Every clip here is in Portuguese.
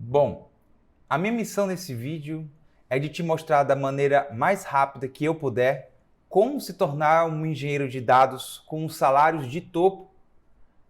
Bom, a minha missão nesse vídeo é de te mostrar da maneira mais rápida que eu puder como se tornar um engenheiro de dados com salários de topo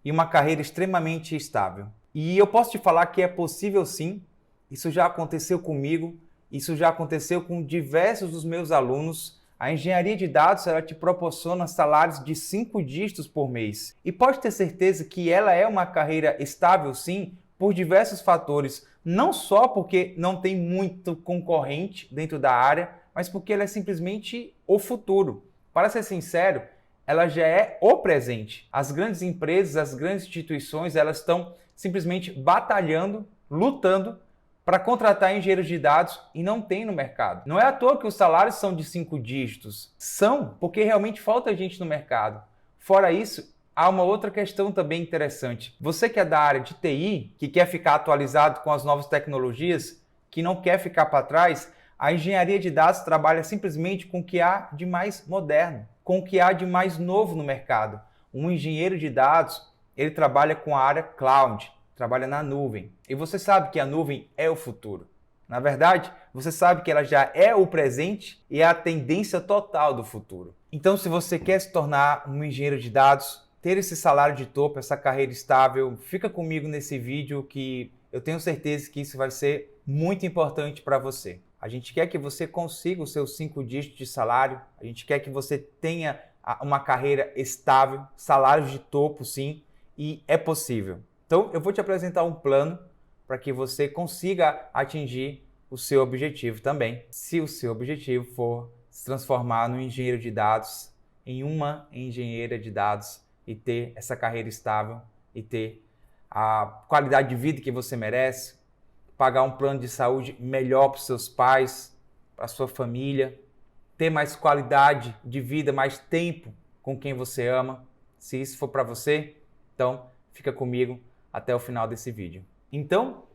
e uma carreira extremamente estável. E eu posso te falar que é possível sim, isso já aconteceu comigo, isso já aconteceu com diversos dos meus alunos. A engenharia de dados ela te proporciona salários de 5 dígitos por mês. E pode ter certeza que ela é uma carreira estável sim, por diversos fatores. Não só porque não tem muito concorrente dentro da área, mas porque ela é simplesmente o futuro. Para ser sincero, ela já é o presente. As grandes empresas, as grandes instituições, elas estão simplesmente batalhando, lutando para contratar engenheiros de dados e não tem no mercado. Não é à toa que os salários são de 5 dígitos. São porque realmente falta gente no mercado. Fora isso, há uma outra questão também interessante. Você que é da área de TI, que quer ficar atualizado com as novas tecnologias, que não quer ficar para trás, a engenharia de dados trabalha simplesmente com o que há de mais moderno, com o que há de mais novo no mercado. Um engenheiro de dados, ele trabalha com a área cloud, trabalha na nuvem. E você sabe que a nuvem é o futuro. Na verdade, você sabe que ela já é o presente e é a tendência total do futuro. Então, se você quer se tornar um engenheiro de dados, ter esse salário de topo, essa carreira estável, fica comigo nesse vídeo que eu tenho certeza que isso vai ser muito importante para você. A gente quer que você consiga os seus 5 dígitos de salário, a gente quer que você tenha uma carreira estável, salários de topo sim, e é possível. Então, eu vou te apresentar um plano para que você consiga atingir o seu objetivo também. Se o seu objetivo for se transformar num engenheiro de dados, em uma engenheira de dados e ter essa carreira estável e ter a qualidade de vida que você merece, pagar um plano de saúde melhor para os seus pais, para a sua família, ter mais qualidade de vida, mais tempo com quem você ama. Se isso for para você, então fica comigo até o final desse vídeo. Então,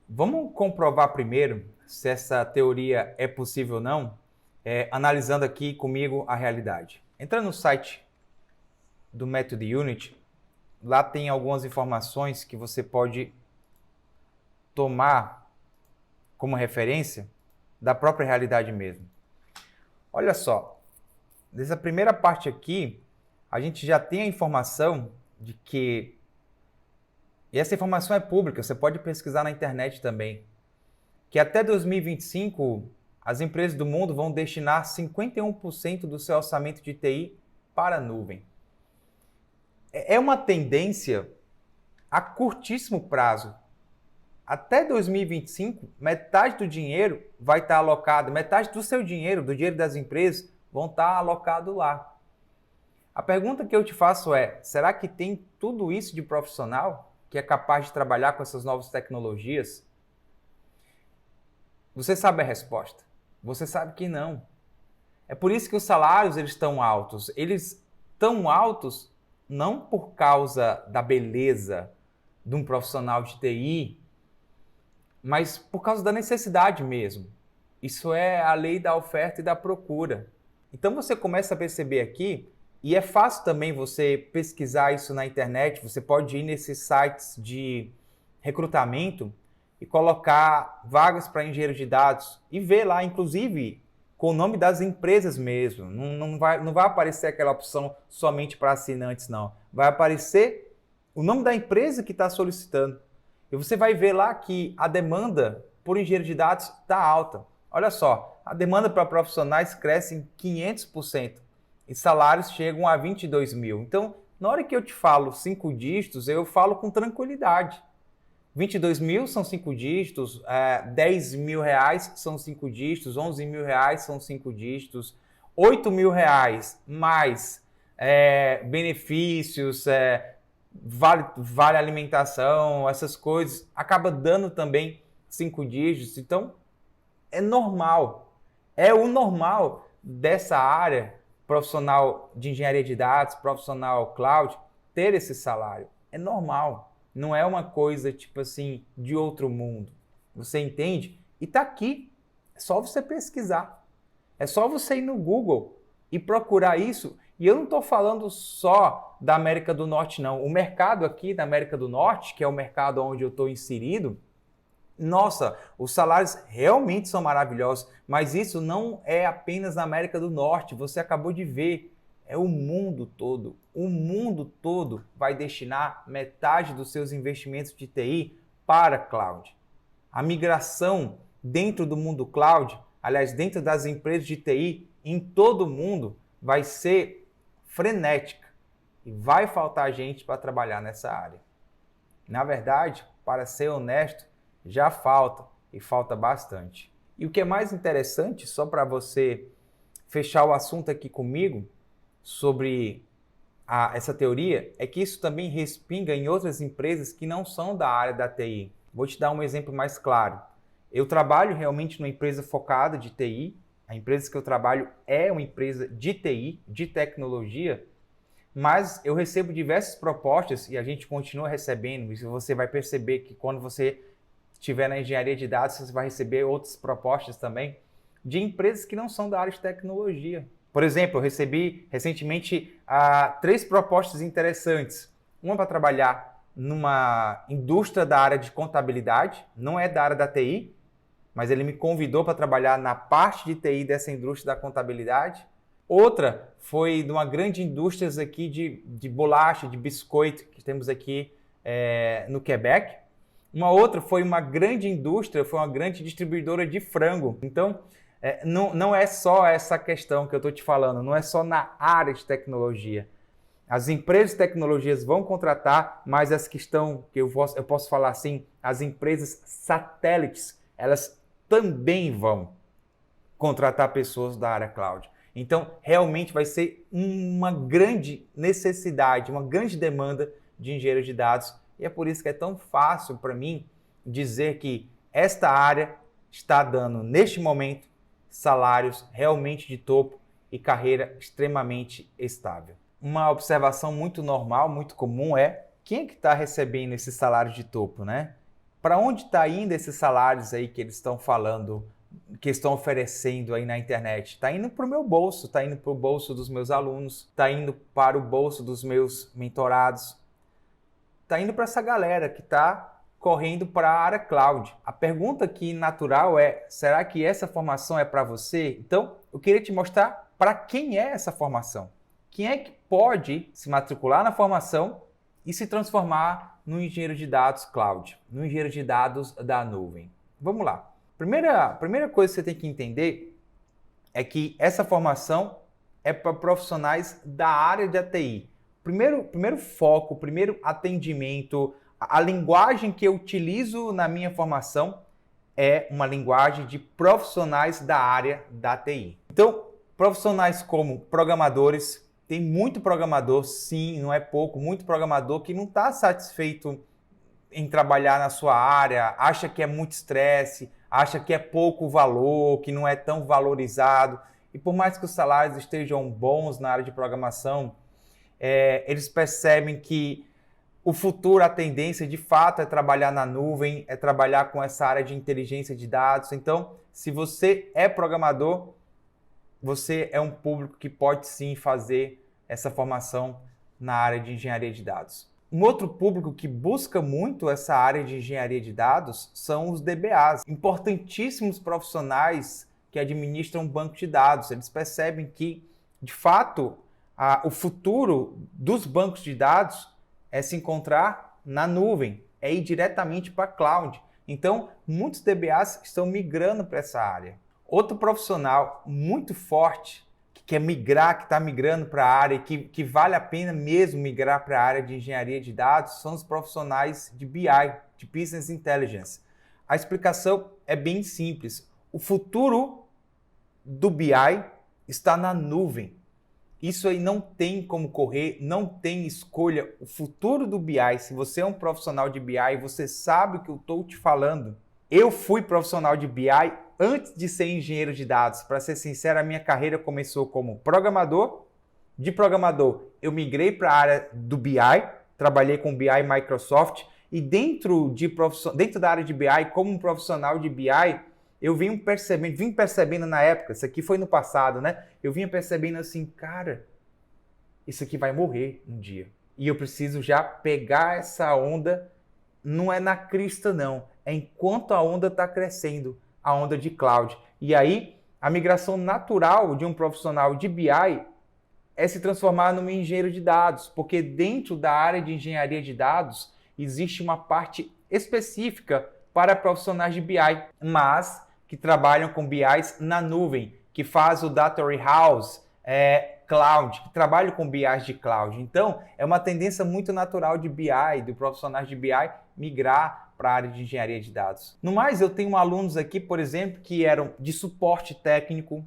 vamos comprovar primeiro se essa teoria é possível ou não, analisando aqui comigo a realidade. Entrando no site do método Unity, lá tem algumas informações que você pode tomar como referência da própria realidade mesmo. Olha só, nessa primeira parte aqui, a gente já tem a informação de que, e essa informação é pública, você pode pesquisar na internet também, que até 2025 as empresas do mundo vão destinar 51% do seu orçamento de TI para a nuvem. É uma tendência a curtíssimo prazo. Até 2025, metade do dinheiro vai estar alocado, metade do seu dinheiro, do dinheiro das empresas, vão estar alocado lá. A pergunta que eu te faço é, será que tem tudo isso de profissional que é capaz de trabalhar com essas novas tecnologias? Você sabe a resposta. Você sabe que não. É por isso que os salários eles estão altos. Eles estão altos não por causa da beleza de um profissional de TI, mas por causa da necessidade mesmo. Isso é a lei da oferta e da procura. Então você começa a perceber aqui, e é fácil também você pesquisar isso na internet, você pode ir nesses sites de recrutamento e colocar vagas para engenheiro de dados e ver lá, inclusive, com o nome das empresas mesmo. Não vai aparecer aquela opção somente para assinantes, não. Vai aparecer o nome da empresa que está solicitando. E você vai ver lá que a demanda por engenheiro de dados está alta. Olha só, a demanda para profissionais cresce em 500% e salários chegam a 22 mil. Então, na hora que eu te falo 5 dígitos, eu falo com tranquilidade. 22 mil são 5 dígitos, 10 mil reais são 5 dígitos, 11 mil reais são 5 dígitos, 8 mil reais mais benefícios, vale alimentação, essas coisas, acaba dando também 5 dígitos. Então, é normal, é o normal dessa área profissional de engenharia de dados, profissional cloud, ter esse salário. É normal. Não é uma coisa, tipo assim, de outro mundo. Você entende? E tá aqui. É só você pesquisar. É só você ir no Google e procurar isso. E eu não estou falando só da América do Norte, não. O mercado aqui da América do Norte, que é o mercado onde eu estou inserido, Nossa, os salários realmente são maravilhosos, mas isso não é apenas na América do Norte, você acabou de ver, é o mundo todo. O mundo todo vai destinar metade dos seus investimentos de TI para cloud. A migração dentro do mundo cloud, aliás, dentro das empresas de TI, em todo o mundo, vai ser frenética e vai faltar gente para trabalhar nessa área. Na verdade, para ser honesto, já falta e falta bastante. E o que é mais interessante, só para você fechar o assunto aqui comigo sobre essa teoria, é que isso também respinga em outras empresas que não são da área da TI. Vou te dar um exemplo mais claro. Eu trabalho realmente numa empresa focada de TI. A empresa que eu trabalho é uma empresa de TI, de tecnologia, mas eu recebo diversas propostas e a gente continua recebendo. E você vai perceber que quando você estiver na engenharia de dados, você vai receber outras propostas também de empresas que não são da área de tecnologia. Por exemplo, eu recebi recentemente 3 propostas interessantes. Uma para trabalhar numa indústria da área de contabilidade, não é da área da TI, mas ele me convidou para trabalhar na parte de TI dessa indústria da contabilidade. Outra foi de uma grande indústria aqui de bolacha, de biscoito, que temos aqui no Quebec. Uma outra foi uma grande indústria, foi uma grande distribuidora de frango. Então, não é só essa questão que eu estou te falando, não é só na área de tecnologia. As empresas de tecnologias vão contratar, mas as que estão, que eu posso falar assim, as empresas satélites, elas também vão contratar pessoas da área cloud. Então, realmente vai ser uma grande necessidade, uma grande demanda de engenheiros de dados. E é por isso que é tão fácil para mim dizer que esta área está dando, neste momento, salários realmente de topo e carreira extremamente estável. Uma observação muito normal, muito comum é quem é que está recebendo esses salários de topo, né? Para onde está indo esses salários aí que eles estão falando, que estão oferecendo aí na internet? Está indo para o meu bolso, está indo para o bolso dos meus alunos, está indo para o bolso dos meus mentorados, está indo para essa galera que está correndo para a área cloud. A pergunta aqui natural é, será que essa formação é para você? Então, eu queria te mostrar para quem é essa formação. Quem é que pode se matricular na formação e se transformar no engenheiro de dados cloud, no engenheiro de dados da nuvem? Vamos lá. Primeira coisa que você tem que entender é que essa formação é para profissionais da área de ATI. Primeiro foco, primeiro atendimento, a linguagem que eu utilizo na minha formação é uma linguagem de profissionais da área da TI. Então, profissionais como programadores, tem muito programador, sim, não é pouco, muito programador que não está satisfeito em trabalhar na sua área, acha que é muito estresse, acha que é pouco valor, que não é tão valorizado. E por mais que os salários estejam bons na área de programação, eles percebem que o futuro, a tendência de fato é trabalhar na nuvem, é trabalhar com essa área de inteligência de dados. Então, se você é programador, você é um público que pode sim fazer essa formação na área de engenharia de dados. Um outro público que busca muito essa área de engenharia de dados são os DBAs, importantíssimos profissionais que administram banco de dados. Eles percebem que, de fato, o futuro dos bancos de dados é se encontrar na nuvem, é ir diretamente para a cloud. Então, muitos DBAs estão migrando para essa área. Outro profissional muito forte que quer migrar, que está migrando para a área, que vale a pena mesmo migrar para a área de engenharia de dados, são os profissionais de BI, de Business Intelligence. A explicação é bem simples. O futuro do BI está na nuvem. Isso aí não tem como correr, não tem escolha. O futuro do BI, se você é um profissional de BI, você sabe o que eu estou te falando. Eu fui profissional de BI antes de ser engenheiro de dados. Para ser sincero, a minha carreira começou como programador. De programador, eu migrei para a área do BI, trabalhei com BI Microsoft e dentro da área de BI, como um profissional de BI, eu vim percebendo na época, isso aqui foi no passado, né? Eu vinha percebendo assim, cara, isso aqui vai morrer um dia. E eu preciso já pegar essa onda, não é na crista não, é enquanto a onda está crescendo, a onda de cloud. E aí, a migração natural de um profissional de BI é se transformar num engenheiro de dados, porque dentro da área de engenharia de dados existe uma parte específica para profissionais de BI, mas que trabalham com BIs na nuvem, que faz o Data Warehouse, cloud, que trabalham com BIs de cloud. Então, é uma tendência muito natural de BI, do profissionais de BI, migrar para a área de engenharia de dados. No mais, eu tenho alunos aqui, por exemplo, que eram de suporte técnico,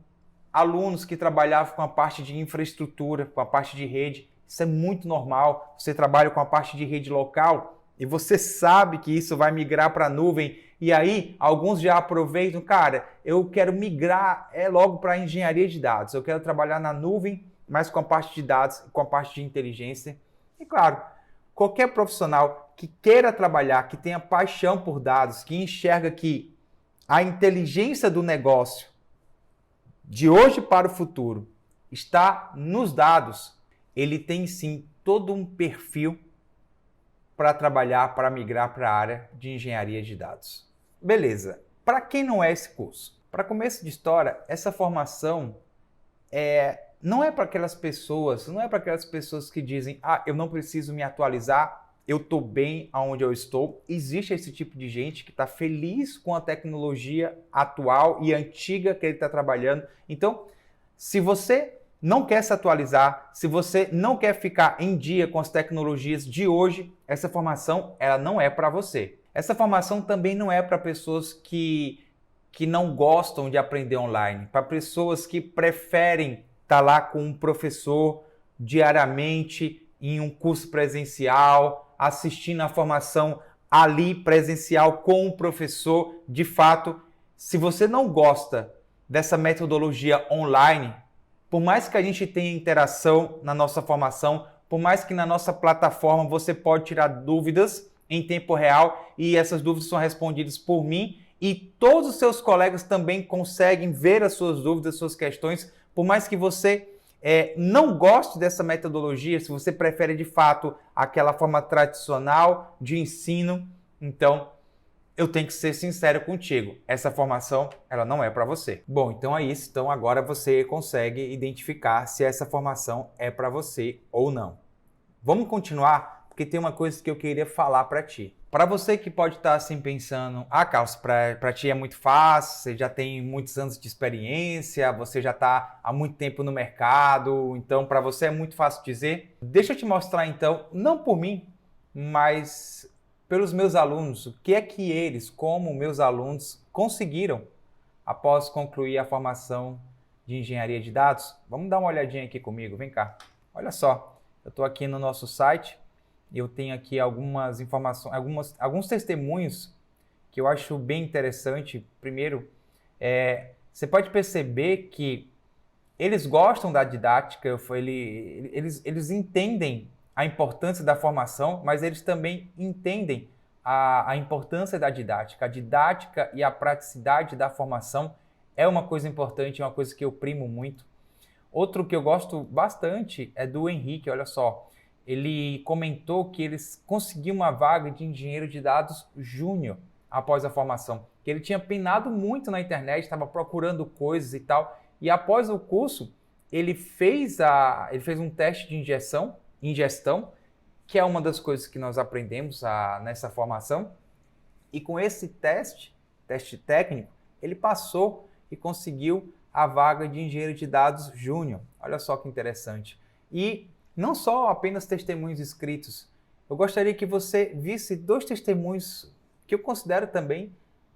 alunos que trabalhavam com a parte de infraestrutura, com a parte de rede. Isso é muito normal. Você trabalha com a parte de rede local e você sabe que isso vai migrar para a nuvem. E aí, alguns já aproveitam, cara, eu quero migrar logo para a engenharia de dados. Eu quero trabalhar na nuvem, mas com a parte de dados, com a parte de inteligência. E claro, qualquer profissional que queira trabalhar, que tenha paixão por dados, que enxerga que a inteligência do negócio de hoje para o futuro está nos dados, ele tem sim todo um perfil para trabalhar, para migrar para a área de engenharia de dados. Beleza, para quem não é esse curso? Para começo de história, essa formação não é para aquelas pessoas, que dizem, eu não preciso me atualizar, eu estou bem aonde eu estou. Existe esse tipo de gente que está feliz com a tecnologia atual e antiga que ele está trabalhando. Então, se você não quer se atualizar, se você não quer ficar em dia com as tecnologias de hoje, essa formação ela não é para você. Essa formação também não é para pessoas que não gostam de aprender online, para pessoas que preferem estar lá com um professor diariamente em um curso presencial, assistindo a formação ali presencial com o professor. De fato, se você não gosta dessa metodologia online, por mais que a gente tenha interação na nossa formação, por mais que na nossa plataforma você pode tirar dúvidas em tempo real e essas dúvidas são respondidas por mim e todos os seus colegas também conseguem ver as suas dúvidas, suas questões, por mais que você não goste dessa metodologia, se você prefere de fato aquela forma tradicional de ensino, então eu tenho que ser sincero contigo, essa formação ela não é para você. Bom, então é isso, então agora você consegue identificar se essa formação é para você ou não. Vamos continuar, porque tem uma coisa que eu queria falar para ti. Para você que pode estar assim pensando, Carlos, para ti é muito fácil, você já tem muitos anos de experiência, você já está há muito tempo no mercado, então para você é muito fácil dizer. Deixa eu te mostrar então, não por mim, mas pelos meus alunos, o que é que eles, como meus alunos, conseguiram após concluir a formação de engenharia de dados. Vamos dar uma olhadinha aqui comigo, vem cá. Olha só, eu estou aqui no nosso site. Eu tenho aqui algumas informações, alguns testemunhos que eu acho bem interessante. Primeiro, você pode perceber que eles gostam da didática, eles entendem a importância da formação, mas eles também entendem a importância da didática. A didática e a praticidade da formação é uma coisa importante, é uma coisa que eu primo muito. Outro que eu gosto bastante é do Henrique, olha só. Ele comentou que eles conseguiram uma vaga de engenheiro de dados júnior após a formação. Que ele tinha penado muito na internet, estava procurando coisas e tal. E após o curso, ele fez um teste de ingestão, que é uma das coisas que nós aprendemos nessa formação. E com esse teste técnico, ele passou e conseguiu a vaga de engenheiro de dados júnior. Olha só que interessante. E não só apenas testemunhos escritos. Eu gostaria que você visse 2 testemunhos que eu considero também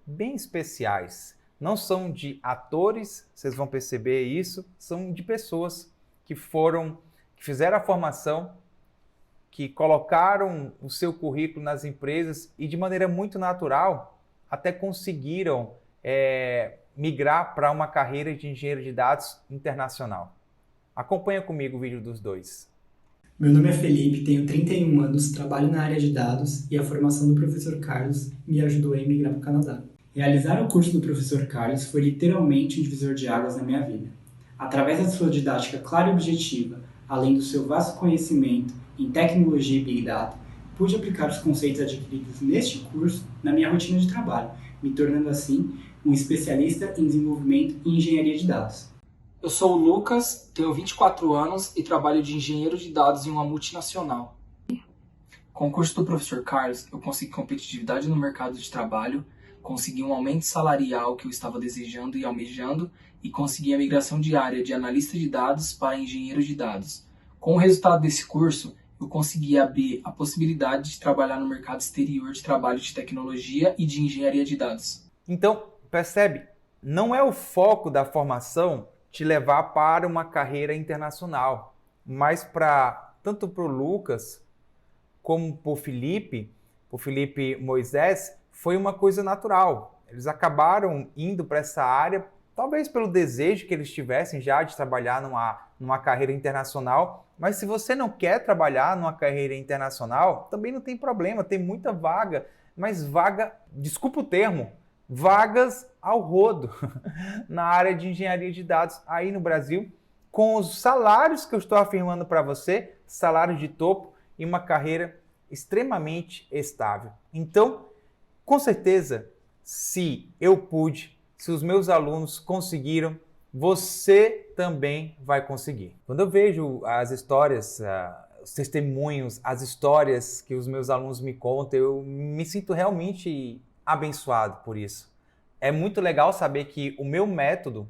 bem especiais. Não são de atores, vocês vão perceber isso, são de pessoas que fizeram a formação, que colocaram o seu currículo nas empresas e de maneira muito natural até conseguiram migrar para uma carreira de engenheiro de dados internacional. Acompanha comigo o vídeo dos 2. Meu nome é Felipe, tenho 31 anos, trabalho na área de dados e a formação do professor Carlos me ajudou a emigrar para o Canadá. Realizar o curso do professor Carlos foi literalmente um divisor de águas na minha vida. Através da sua didática clara e objetiva, além do seu vasto conhecimento em tecnologia e Big Data, pude aplicar os conceitos adquiridos neste curso na minha rotina de trabalho, me tornando assim um especialista em desenvolvimento e engenharia de dados. Eu sou o Lucas, tenho 24 anos e trabalho de engenheiro de dados em uma multinacional. Com o curso do professor Carlos, eu consegui competitividade no mercado de trabalho, consegui um aumento salarial que eu estava desejando e almejando e consegui a migração diária de analista de dados para engenheiro de dados. Com o resultado desse curso, eu consegui abrir a possibilidade de trabalhar no mercado exterior de trabalho de tecnologia e de engenharia de dados. Então, percebe, não é o foco da formação te levar para uma carreira internacional, mas tanto para o Lucas como para o Felipe Moisés, foi uma coisa natural. Eles acabaram indo para essa área, talvez pelo desejo que eles tivessem já de trabalhar numa carreira internacional, mas se você não quer trabalhar numa carreira internacional, também não tem problema, tem muita vaga, mas desculpa o termo, vagas ao rodo na área de engenharia de dados aí no Brasil, com os salários que eu estou afirmando para você, salário de topo e uma carreira extremamente estável. Então, com certeza, se eu pude, se os meus alunos conseguiram, você também vai conseguir. Quando eu vejo as histórias, os testemunhos, as histórias que os meus alunos me contam, eu me sinto realmente abençoado por isso. É muito legal saber que o meu método,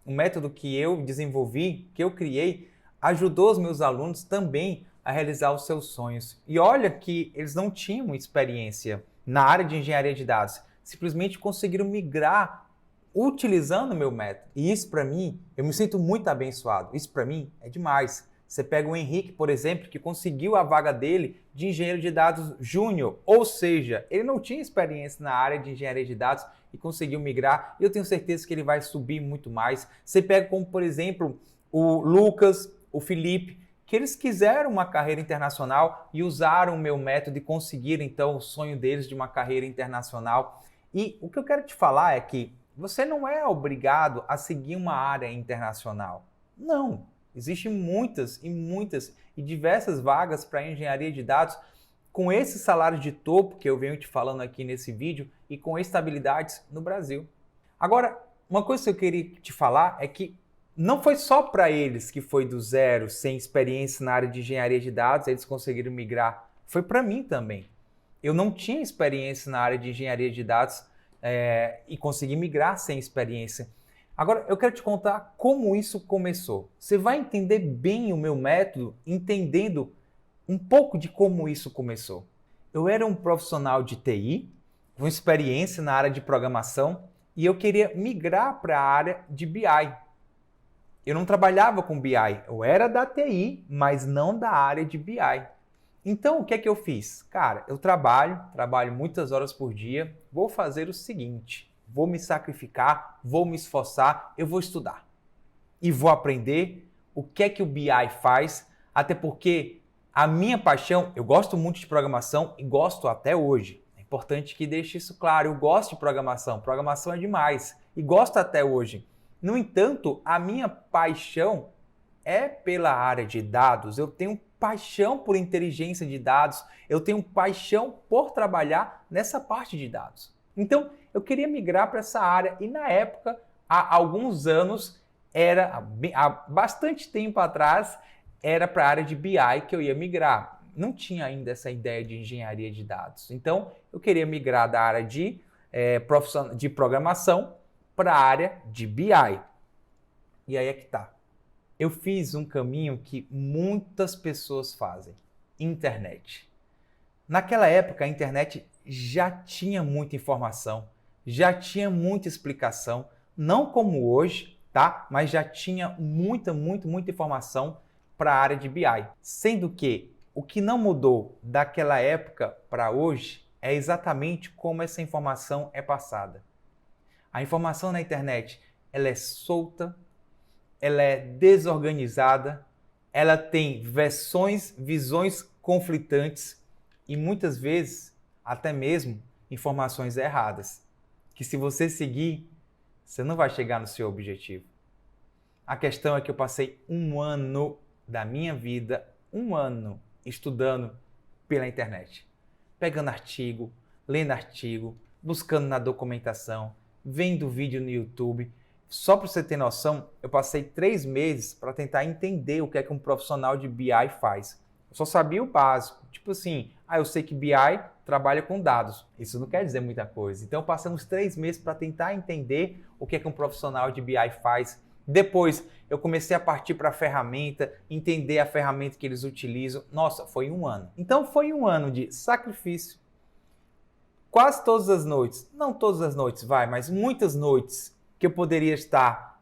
o método que eu desenvolvi, que eu criei, ajudou os meus alunos também a realizar os seus sonhos. E olha que eles não tinham experiência na área de engenharia de dados, simplesmente conseguiram migrar utilizando o meu método. E isso para mim, eu me sinto muito abençoado. Isso para mim é demais. Você pega o Henrique, por exemplo, que conseguiu a vaga dele de engenheiro de dados júnior, ou seja, ele não tinha experiência na área de engenharia de dados e conseguiu migrar, e eu tenho certeza que ele vai subir muito mais. Você pega como, por exemplo, o Lucas, o Felipe, que eles quiseram uma carreira internacional e usaram o meu método e conseguiram, então, o sonho deles de uma carreira internacional. E o que eu quero te falar é que você não é obrigado a seguir uma área internacional. Não. Existem muitas e diversas vagas para engenharia de dados com esse salário de topo que eu venho te falando aqui nesse vídeo e com estabilidades no Brasil. Agora, uma coisa que eu queria te falar é que não foi só para eles que foi do zero, sem experiência na área de engenharia de dados, eles conseguiram migrar. Foi para mim também. Eu não tinha experiência na área de engenharia de dados e consegui migrar sem experiência. Agora, eu quero te contar como isso começou. Você vai entender bem o meu método entendendo um pouco de como isso começou. Eu era um profissional de TI, com experiência na área de programação, e eu queria migrar para a área de BI. Eu não trabalhava com BI, eu era da TI, mas não da área de BI. Então, o que é que eu fiz? Cara, eu trabalho muitas horas por dia, vou fazer o seguinte: vou me sacrificar, vou me esforçar, eu vou estudar. E vou aprender o que é que o BI faz, até porque a minha paixão, eu gosto muito de programação e gosto até hoje. É importante que deixe isso claro, eu gosto de programação é demais e gosto até hoje. No entanto, a minha paixão é pela área de dados, eu tenho paixão por inteligência de dados, eu tenho paixão por trabalhar nessa parte de dados. Então, eu queria migrar para essa área e na época, há alguns anos, há bastante tempo atrás, era para a área de BI que eu ia migrar. Não tinha ainda essa ideia de engenharia de dados. Então, eu queria migrar da área de programação para a área de BI. E aí é que tá. Eu fiz um caminho que muitas pessoas fazem: internet. Naquela época, a internet já tinha muita informação, já tinha muita explicação, não como hoje, tá? Mas já tinha muita informação para a área de BI. Sendo que o que não mudou daquela época para hoje é exatamente como essa informação é passada. A informação na internet, ela é solta, ela é desorganizada, ela tem visões conflitantes e muitas vezes até mesmo informações erradas, que se você seguir, você não vai chegar no seu objetivo. A questão é que eu passei um ano da minha vida, estudando pela internet. pegando artigo, lendo artigo, buscando na documentação, vendo vídeo no YouTube. Só para você ter noção, eu passei 3 meses para tentar entender o que é que um profissional de BI faz. Eu só sabia o básico, tipo assim, eu sei que BI trabalha com dados. Isso não quer dizer muita coisa. Então eu passei uns 3 meses para tentar entender o que é que um profissional de BI faz. Depois eu comecei a partir para a ferramenta, entender a ferramenta que eles utilizam. Nossa, foi 1 ano. Então foi 1 ano de sacrifício. Quase todas as noites, não todas as noites, mas muitas noites que eu poderia estar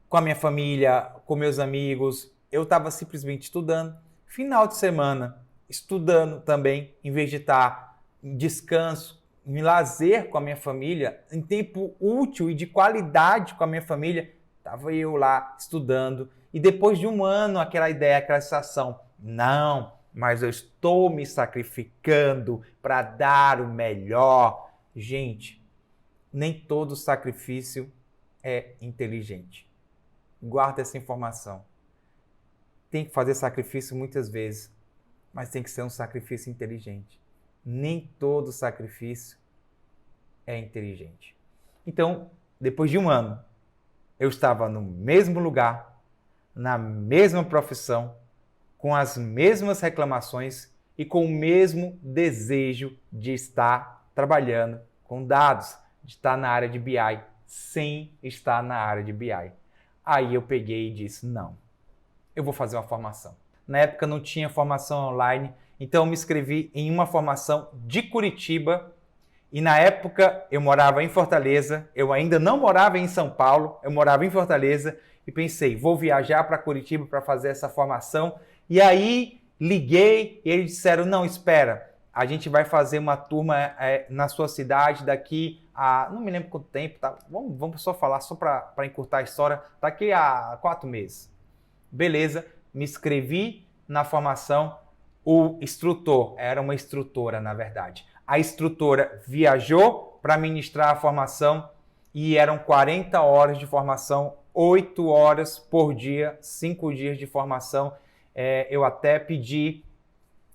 com a minha família, com meus amigos, eu estava simplesmente estudando. Final de semana, estudando também, em vez de estar em descanso, em lazer com a minha família, em tempo útil e de qualidade com a minha família, estava eu lá estudando. E depois de 1 ano, aquela ideia, aquela sensação, não, mas eu estou me sacrificando para dar o melhor. Gente, nem todo sacrifício é inteligente. Guarda essa informação. Tem que fazer sacrifício muitas vezes, mas tem que ser um sacrifício inteligente. Nem todo sacrifício é inteligente. Então, depois de 1 ano, eu estava no mesmo lugar, na mesma profissão, com as mesmas reclamações e com o mesmo desejo de estar trabalhando com dados, de estar na área de BI, sem estar na área de BI. Aí eu peguei e disse, não, eu vou fazer uma formação. Na época não tinha formação online, então eu me inscrevi em uma formação de Curitiba e na época eu morava em Fortaleza, eu ainda não morava em São Paulo, eu morava em Fortaleza e pensei, vou viajar para Curitiba para fazer essa formação. E aí liguei e eles disseram, não, espera, a gente vai fazer uma turma na sua cidade daqui a, não me lembro quanto tempo, tá? Vamos só falar, só para encurtar a história, daqui a 4 meses. Beleza, me inscrevi na formação, o instrutor, era uma instrutora na verdade, a instrutora viajou para ministrar a formação e eram 40 horas de formação, 8 horas por dia, 5 dias de formação. Eu até pedi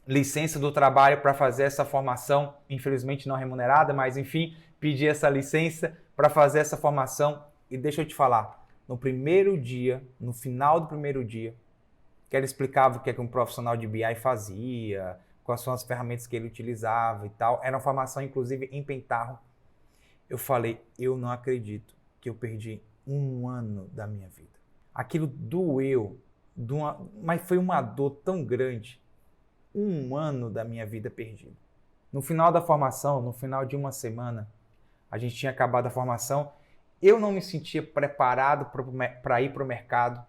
licença do trabalho para fazer essa formação, infelizmente não remunerada, mas enfim, pedi essa licença para fazer essa formação e deixa eu te falar, no primeiro dia, no final do primeiro dia, que ela explicava o que é que um profissional de BI fazia, quais são as ferramentas que ele utilizava e tal, era uma formação inclusive em Pentaho, eu falei, eu não acredito que eu perdi 1 ano da minha vida. Aquilo doeu, mas foi uma dor tão grande, 1 ano da minha vida perdido. No final da formação, no final de 1 semana, a gente tinha acabado a formação, eu não me sentia preparado para ir para o mercado,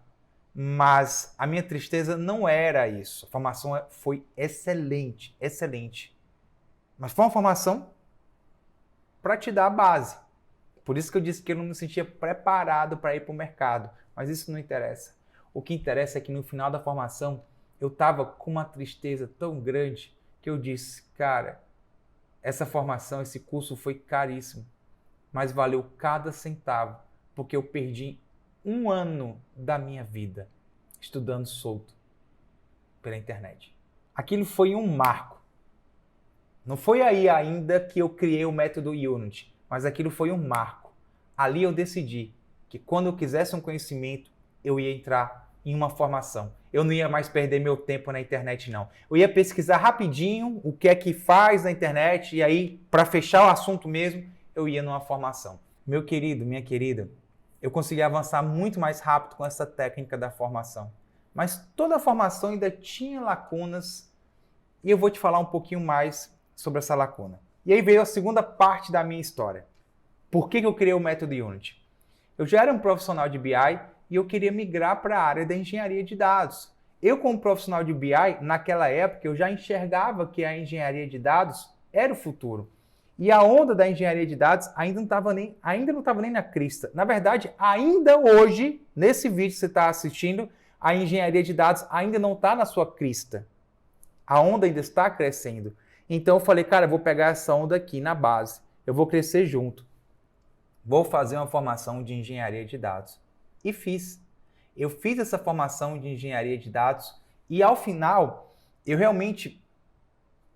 mas a minha tristeza não era isso. A formação foi excelente, excelente. Mas foi uma formação para te dar a base. Por isso que eu disse que eu não me sentia preparado para ir para o mercado, mas isso não interessa. O que interessa é que no final da formação eu estava com uma tristeza tão grande que eu disse, cara, essa formação, esse curso foi caríssimo, mas valeu cada centavo, porque eu perdi 1 ano da minha vida estudando solto pela internet. Aquilo foi um marco. Não foi aí ainda que eu criei o método Unity, mas aquilo foi um marco. Ali eu decidi que quando eu quisesse um conhecimento, eu ia entrar em uma formação. Eu não ia mais perder meu tempo na internet, não. Eu ia pesquisar rapidinho o que é que faz na internet e aí, para fechar o assunto mesmo, eu ia numa formação. Meu querido, minha querida, eu consegui avançar muito mais rápido com essa técnica da formação. Mas toda a formação ainda tinha lacunas e eu vou te falar um pouquinho mais sobre essa lacuna. E aí veio a segunda parte da minha história. Por que eu criei o método Unity? Eu já era um profissional de BI e eu queria migrar para a área da engenharia de dados. Eu, como profissional de BI, naquela época, eu já enxergava que a engenharia de dados era o futuro. E a onda da engenharia de dados ainda não estava nem na crista. Na verdade, ainda hoje, nesse vídeo que você está assistindo, a engenharia de dados ainda não está na sua crista. A onda ainda está crescendo. Então eu falei, cara, eu vou pegar essa onda aqui na base. Eu vou crescer junto. Vou fazer uma formação de engenharia de dados. E fiz. Eu fiz essa formação de engenharia de dados e ao final eu realmente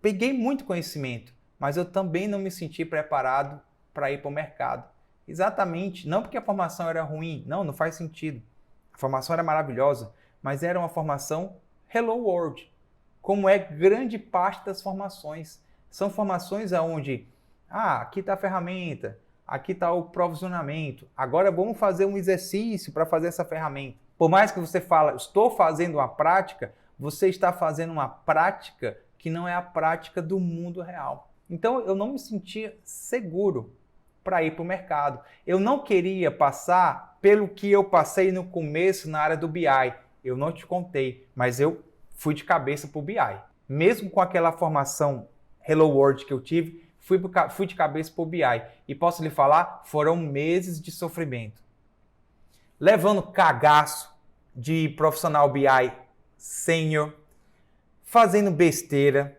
peguei muito conhecimento. mas eu também não me senti preparado para ir para o mercado. Exatamente, não porque a formação era ruim, não faz sentido. A formação era maravilhosa, mas era uma formação Hello World, como é grande parte das formações. São formações onde, aqui está a ferramenta, aqui está o provisionamento, agora vamos fazer um exercício para fazer essa ferramenta. Por mais que você fale, estou fazendo uma prática, você está fazendo uma prática que não é a prática do mundo real. Então eu não me sentia seguro para ir para o mercado. Eu não queria passar pelo que eu passei no começo na área do BI. Eu não te contei, mas eu fui de cabeça para o BI. Mesmo com aquela formação Hello World que eu tive, fui de cabeça para o BI. E posso lhe falar, foram meses de sofrimento. Levando cagaço de profissional BI sênior, fazendo besteira,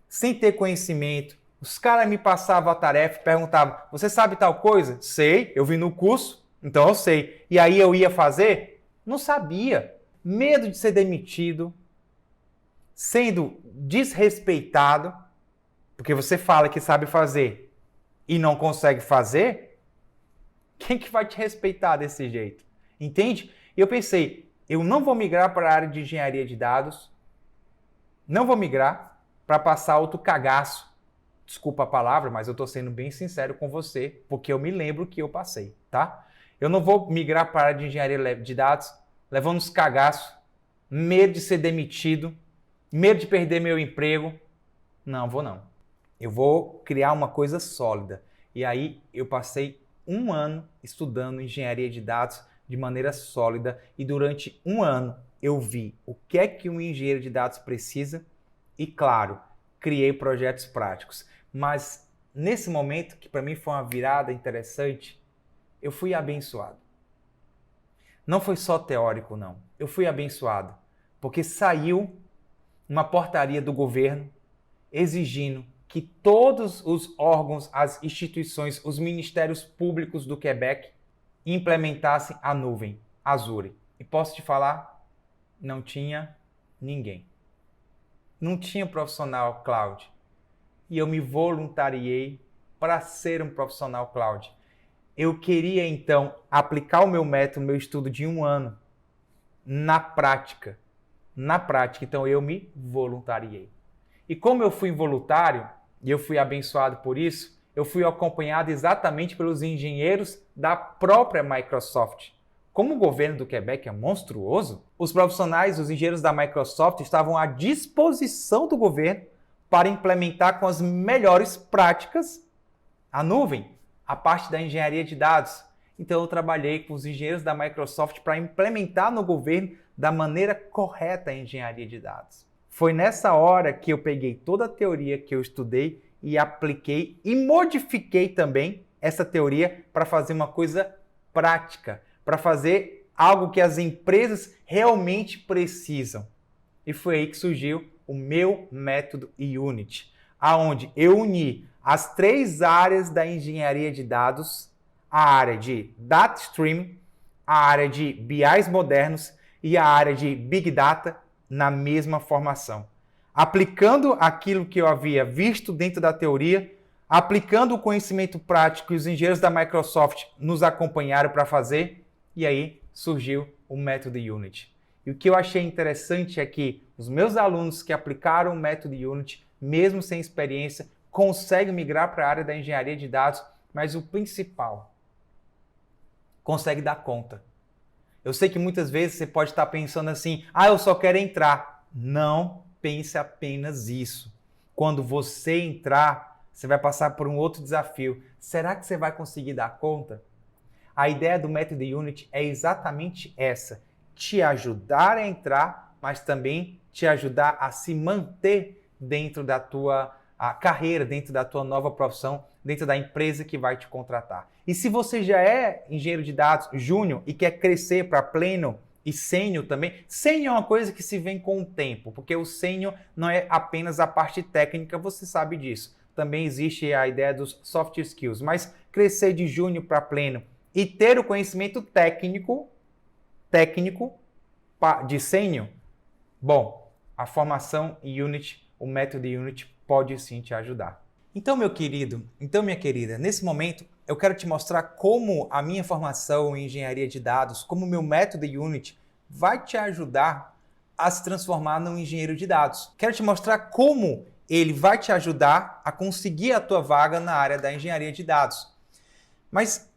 sem ter conhecimento. Os caras me passavam a tarefa e perguntavam, você sabe tal coisa? Sei, eu vi no curso, então eu sei. E aí eu ia fazer? Não sabia. Medo de ser demitido, sendo desrespeitado, porque você fala que sabe fazer e não consegue fazer, quem que vai te respeitar desse jeito? Entende? E eu pensei, eu não vou migrar para a área de engenharia de dados, não vou migrar para passar outro cagaço. Desculpa a palavra, mas eu estou sendo bem sincero com você, porque eu me lembro que eu passei, tá? Eu não vou migrar para a área de engenharia de dados, levando uns cagaços, medo de ser demitido, medo de perder meu emprego. Não, vou não. Eu vou criar uma coisa sólida. E aí eu passei 1 ano estudando engenharia de dados de maneira sólida e durante 1 ano eu vi o que é que um engenheiro de dados precisa e, claro, criei projetos práticos. Mas nesse momento, que para mim foi uma virada interessante, eu fui abençoado. Não foi só teórico, não. Eu fui abençoado, porque saiu uma portaria do governo exigindo que todos os órgãos, as instituições, os ministérios públicos do Quebec implementassem a nuvem Azure. E posso te falar, não tinha ninguém. Não tinha profissional cloud. E eu me voluntariei para ser um profissional cloud. Eu queria, então, aplicar o meu método, meu estudo de 1 ano na prática. Então, eu me voluntariei. E como eu fui voluntário, e eu fui abençoado por isso, eu fui acompanhado exatamente pelos engenheiros da própria Microsoft. Como o governo do Quebec é monstruoso, os profissionais, os engenheiros da Microsoft estavam à disposição do governo para implementar com as melhores práticas a nuvem, a parte da engenharia de dados. Então eu trabalhei com os engenheiros da Microsoft para implementar no governo da maneira correta a engenharia de dados. Foi nessa hora que eu peguei toda a teoria que eu estudei e apliquei e modifiquei também essa teoria para fazer uma coisa prática, para fazer algo que as empresas realmente precisam. E foi aí que surgiu o meu método Unity, aonde eu uni as 3 áreas da engenharia de dados, a área de Data Stream, a área de BIs modernos e a área de Big Data na mesma formação. Aplicando aquilo que eu havia visto dentro da teoria, aplicando o conhecimento prático que os engenheiros da Microsoft nos acompanharam para fazer, e aí surgiu o método Unity. E o que eu achei interessante é que os meus alunos que aplicaram o método Unity, mesmo sem experiência, conseguem migrar para a área da engenharia de dados, mas o principal, consegue dar conta. Eu sei que muitas vezes você pode estar pensando assim, eu só quero entrar. Não pense apenas isso. Quando você entrar, você vai passar por um outro desafio. Será que você vai conseguir dar conta? A ideia do método Unity é exatamente essa. Te ajudar a entrar, mas também te ajudar a se manter dentro da tua carreira, dentro da tua nova profissão, dentro da empresa que vai te contratar. E se você já é engenheiro de dados júnior e quer crescer para pleno e sênior também, sênior é uma coisa que se vem com o tempo, porque o sênior não é apenas a parte técnica, você sabe disso. Também existe a ideia dos soft skills, mas crescer de júnior para pleno e ter o conhecimento técnico de sênior, bom, a formação Unity, o método Unity pode sim te ajudar. Então, meu querido, então, minha querida, nesse momento eu quero te mostrar como a minha formação em engenharia de dados, como o meu método Unity vai te ajudar a se transformar num engenheiro de dados. Quero te mostrar como ele vai te ajudar a conseguir a tua vaga na área da engenharia de dados. Mas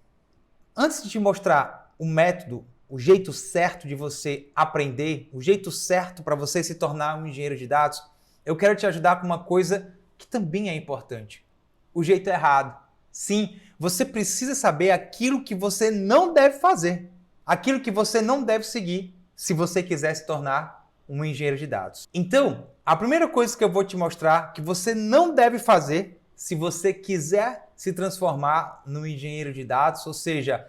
antes de te mostrar o método, o jeito certo de você aprender, o jeito certo para você se tornar um engenheiro de dados, eu quero te ajudar com uma coisa que também é importante. O jeito errado. Sim, você precisa saber aquilo que você não deve fazer, aquilo que você não deve seguir, se você quiser se tornar um engenheiro de dados. Então, a primeira coisa que eu vou te mostrar que você não deve fazer se você quiser se transformar num engenheiro de dados, ou seja,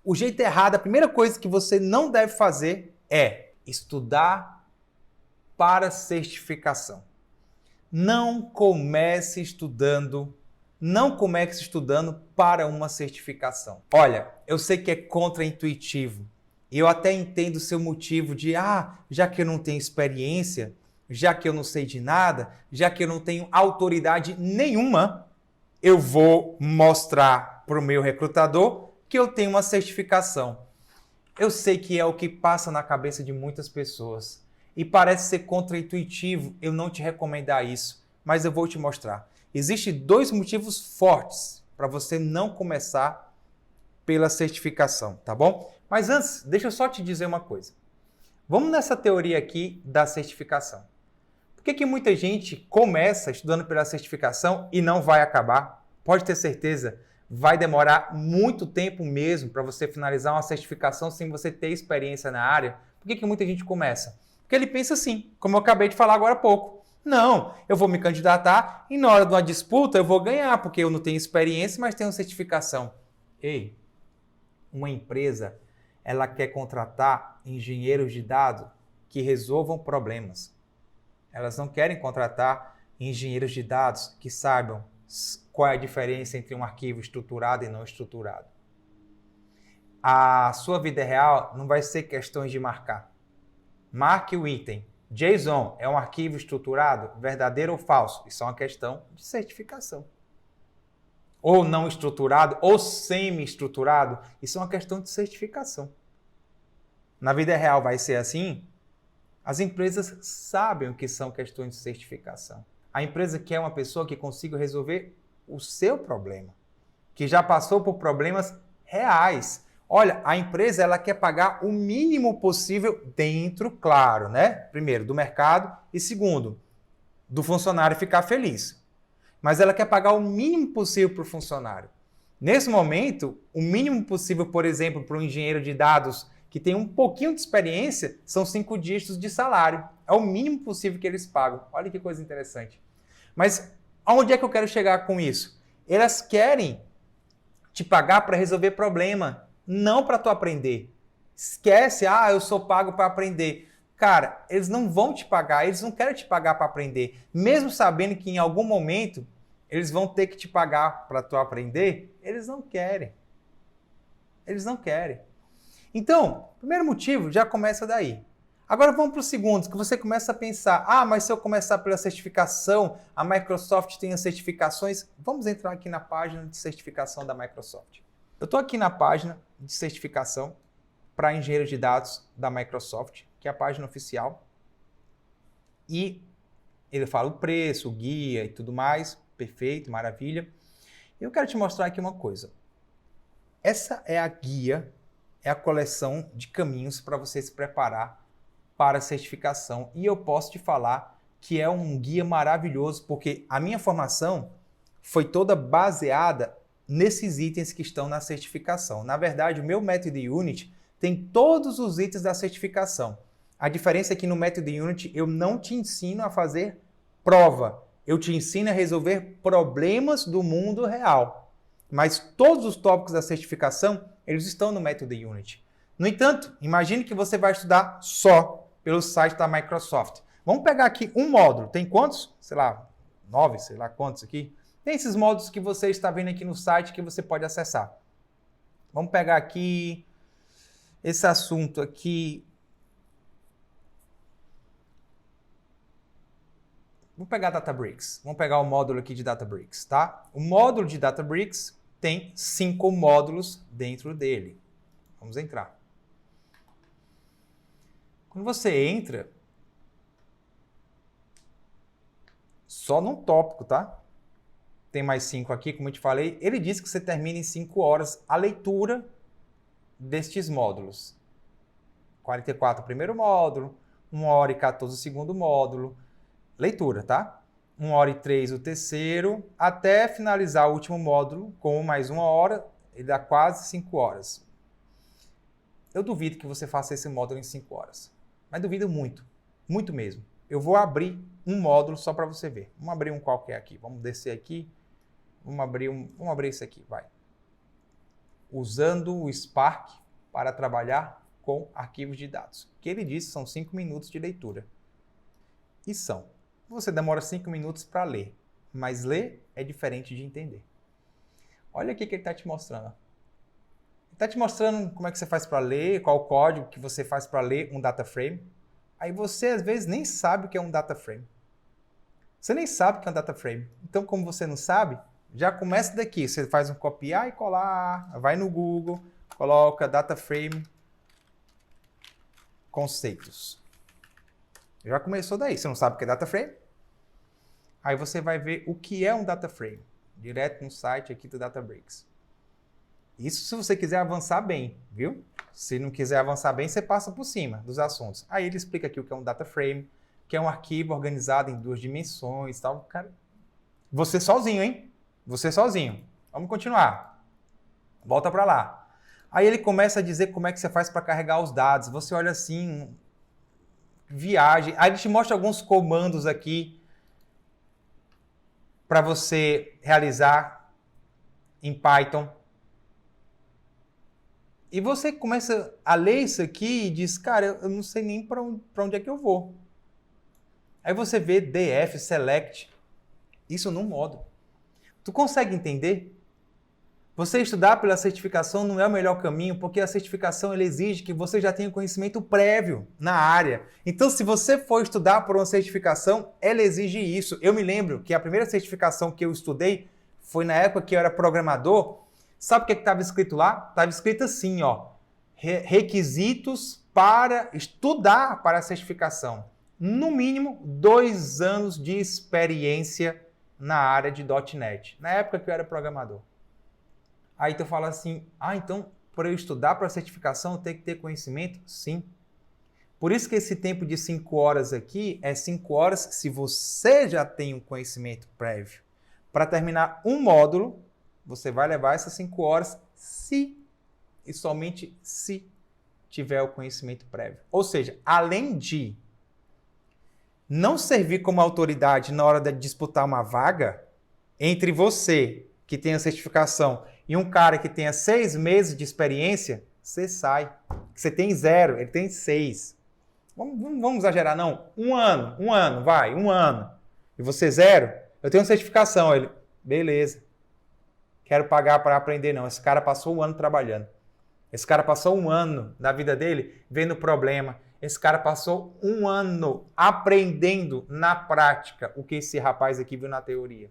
o jeito errado, a primeira coisa que você não deve fazer é estudar para certificação. Não comece estudando para uma certificação. Olha, eu sei que é contraintuitivo. E eu até entendo o seu motivo de, já que eu não tenho experiência, já que eu não sei de nada, já que eu não tenho autoridade nenhuma, eu vou mostrar para o meu recrutador que eu tenho uma certificação. Eu sei que é o que passa na cabeça de muitas pessoas. E parece ser contraintuitivo eu não te recomendar isso, mas eu vou te mostrar. Existem 2 motivos fortes para você não começar pela certificação, tá bom? Mas antes, deixa eu só te dizer uma coisa. Vamos nessa teoria aqui da certificação. Por que muita gente começa estudando pela certificação e não vai acabar? Pode ter certeza, vai demorar muito tempo mesmo para você finalizar uma certificação sem você ter experiência na área. Por que muita gente começa? Porque ele pensa assim, como eu acabei de falar agora há pouco. Não, eu vou me candidatar e na hora de uma disputa eu vou ganhar, porque eu não tenho experiência, mas tenho certificação. Ei, uma empresa, ela quer contratar engenheiros de dados que resolvam problemas. Elas não querem contratar engenheiros de dados que saibam qual é a diferença entre um arquivo estruturado e não estruturado. A sua vida real não vai ser questões de marcar. Marque o item. JSON é um arquivo estruturado, verdadeiro ou falso? Isso é uma questão de certificação. Ou não estruturado, ou semi-estruturado, isso é uma questão de certificação. Na vida real vai ser assim? As empresas sabem o que são questões de certificação. A empresa quer uma pessoa que consiga resolver o seu problema, que já passou por problemas reais. Olha, a empresa ela quer pagar o mínimo possível dentro, claro, né? Primeiro, do mercado e segundo, do funcionário ficar feliz. Mas ela quer pagar o mínimo possível para o funcionário. Nesse momento, o mínimo possível, por exemplo, para um engenheiro de dados que tem um pouquinho de experiência, são 5 dígitos de salário. É o mínimo possível que eles pagam. Olha que coisa interessante. Mas aonde é que eu quero chegar com isso? Elas querem te pagar para resolver problema, não para tu aprender. Esquece, eu sou pago para aprender. Cara, eles não vão te pagar, eles não querem te pagar para aprender. Mesmo sabendo que em algum momento eles vão ter que te pagar para tu aprender, eles não querem. Eles não querem. Então, primeiro motivo já começa daí. Agora vamos para o segundo, que você começa a pensar, mas se eu começar pela certificação, a Microsoft tem as certificações. Vamos entrar aqui na página de certificação da Microsoft. Eu estou aqui na página de certificação para engenheiro de dados da Microsoft, que é a página oficial. E ele fala o preço, o guia e tudo mais. Perfeito, maravilha. Eu quero te mostrar aqui uma coisa. Essa é a guia, é a coleção de caminhos para você se preparar para a certificação. E eu posso te falar que é um guia maravilhoso, porque a minha formação foi toda baseada nesses itens que estão na certificação. Na verdade, o meu método Unity tem todos os itens da certificação. A diferença é que no método Unity eu não te ensino a fazer prova. Eu te ensino a resolver problemas do mundo real. Mas todos os tópicos da certificação, eles estão no método Unity. No entanto, imagine que você vai estudar só pelo site da Microsoft. Vamos pegar aqui um módulo. Tem quantos? Sei lá, 9, sei lá quantos aqui. Tem esses módulos que você está vendo aqui no site que você pode acessar. Vamos pegar aqui esse assunto aqui. Vamos pegar Databricks. Vamos pegar o módulo aqui de Databricks, tá? O módulo de Databricks tem 5 módulos dentro dele. Vamos entrar. Quando você entra, só num tópico, tá? Tem mais 5 aqui, como eu te falei. Ele diz que você termina em 5 horas a leitura destes módulos. 44 o primeiro módulo, 1 hora e 14 o segundo módulo. Leitura, tá? 1 hora e 3 o terceiro, até finalizar o último módulo com mais 1 hora, ele dá quase 5 horas. Eu duvido que você faça esse módulo em 5 horas. Mas duvido muito, muito mesmo. Eu vou abrir um módulo só para você ver. Vamos abrir um qualquer aqui. Vamos descer aqui. Vamos abrir esse aqui, vai. Usando o Spark para trabalhar com arquivos de dados. O que ele disse são 5 minutos de leitura. E são. Você demora 5 minutos para ler, mas ler é diferente de entender. Olha aqui que ele está te mostrando. Ele está te mostrando como é que você faz para ler, qual o código que você faz para ler um data frame. Aí você, às vezes, nem sabe o que é um data frame. Você nem sabe o que é um data frame. Então, como você não sabe, já começa daqui. Você faz um copiar e colar, vai no Google, coloca data frame conceitos. Já começou daí. Você não sabe o que é data frame? Aí você vai ver o que é um data frame, direto no site aqui do Databricks. Isso se você quiser avançar bem, viu? Se não quiser avançar bem, você passa por cima dos assuntos. Aí ele explica aqui o que é um data frame, que é um arquivo organizado em 2 dimensões, tal. Cara, você sozinho, hein? Você sozinho. Vamos continuar. Volta para lá. Aí ele começa a dizer como é que você faz para carregar os dados. Você olha assim, viagem. Aí ele te mostra alguns comandos aqui para você realizar em Python. E você começa a ler isso aqui e diz, cara, eu não sei nem para onde é que eu vou. Aí você vê df, select, isso num módulo. Tu consegue entender? Você estudar pela certificação não é o melhor caminho, porque a certificação ela exige que você já tenha conhecimento prévio na área. Então, se você for estudar por uma certificação, ela exige isso. Eu me lembro que a primeira certificação que eu estudei foi na época que eu era programador. Sabe o que estava escrito lá? Estava escrito assim, ó, requisitos para estudar para a certificação. No mínimo, 2 anos de experiência na área de .NET, na época que eu era programador. Aí tu fala assim, então, para eu estudar para a certificação, eu tenho que ter conhecimento? Sim. Por isso que esse tempo de 5 horas aqui é 5 horas se você já tem um conhecimento prévio. Para terminar um módulo, você vai levar essas 5 horas se e somente se tiver o conhecimento prévio. Ou seja, além de não servir como autoridade na hora de disputar uma vaga, entre você que tem a certificação e um cara que tenha 6 meses de experiência, você sai. Você tem 0, ele tem 6. Vamos exagerar, não. Um ano, vai, 1 ano. E você 0, eu tenho certificação. Ele, beleza. Quero pagar para aprender, não. Esse cara passou 1 ano trabalhando. Esse cara passou 1 ano da vida dele vendo problema. Esse cara passou 1 ano aprendendo na prática o que esse rapaz aqui viu na teoria.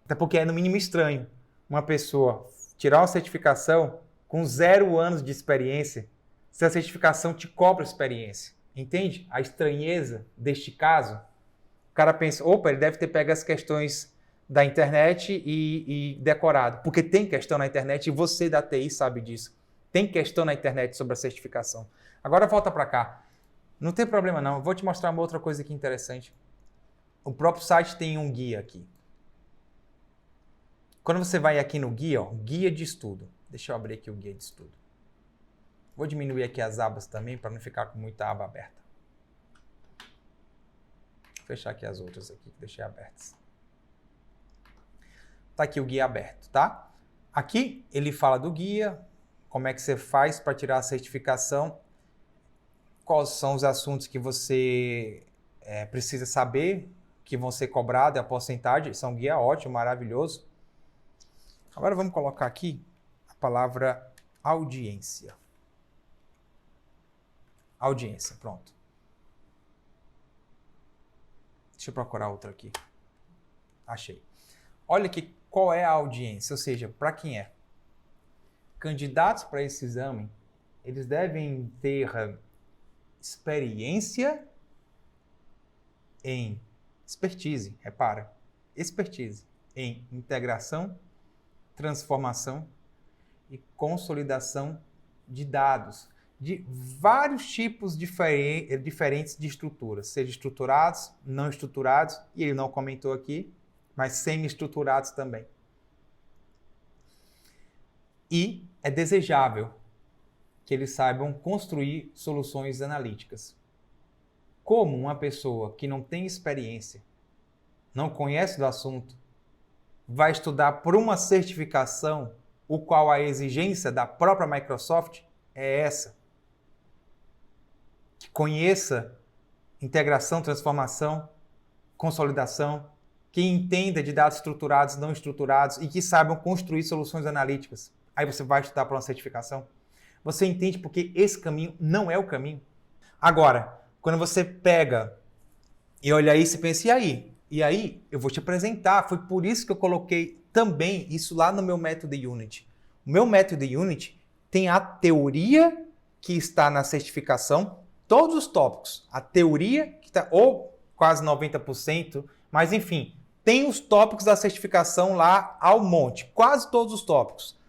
Até porque é no mínimo estranho uma pessoa tirar uma certificação com 0 anos de experiência, se a certificação te cobra experiência. Entende? A estranheza deste caso. O cara pensa, opa, ele deve ter pego as questões da internet e decorado. Porque tem questão na internet e você da TI sabe disso. Tem questão na internet sobre a certificação. Agora volta para cá. Não tem problema não. Eu vou te mostrar uma outra coisa aqui interessante. O próprio site tem um guia aqui. Quando você vai aqui no guia, ó, guia de estudo. Deixa eu abrir aqui o guia de estudo. Vou diminuir aqui as abas também para não ficar com muita aba aberta. Vou fechar aqui as outras aqui que deixei abertas. Tá aqui o guia aberto, tá? Aqui ele fala do guia, como é que você faz para tirar a certificação, quais são os assuntos que você precisa saber, que vão ser cobrados, a porcentagem. Isso é um guia ótimo, maravilhoso. Agora vamos colocar aqui a palavra audiência. Audiência, pronto. Deixa eu procurar outra aqui. Achei. Olha aqui qual é a audiência, ou seja, para quem é. Candidatos para esse exame, eles devem ter experiência em expertise, repara, expertise em integração, transformação e consolidação de dados de vários tipos diferentes de estruturas, seja estruturados, não estruturados, e ele não comentou aqui, mas semi-estruturados também. E é desejável que eles saibam construir soluções analíticas. Como uma pessoa que não tem experiência, não conhece do assunto, vai estudar por uma certificação, o qual a exigência da própria Microsoft é essa? Que conheça integração, transformação, consolidação, que entenda de dados estruturados, não estruturados e que saibam construir soluções analíticas. Aí você vai estudar para uma certificação. Você entende porque esse caminho não é o caminho. Agora, quando você pega e olha isso e pensa, e aí? E aí, eu vou te apresentar. Foi por isso que eu coloquei também isso lá no meu método Unity. O meu método Unity tem a teoria que está na certificação, todos os tópicos. A teoria, que está, ou quase 90%, mas enfim, tem os tópicos da certificação lá ao monte. Quase todos os tópicos.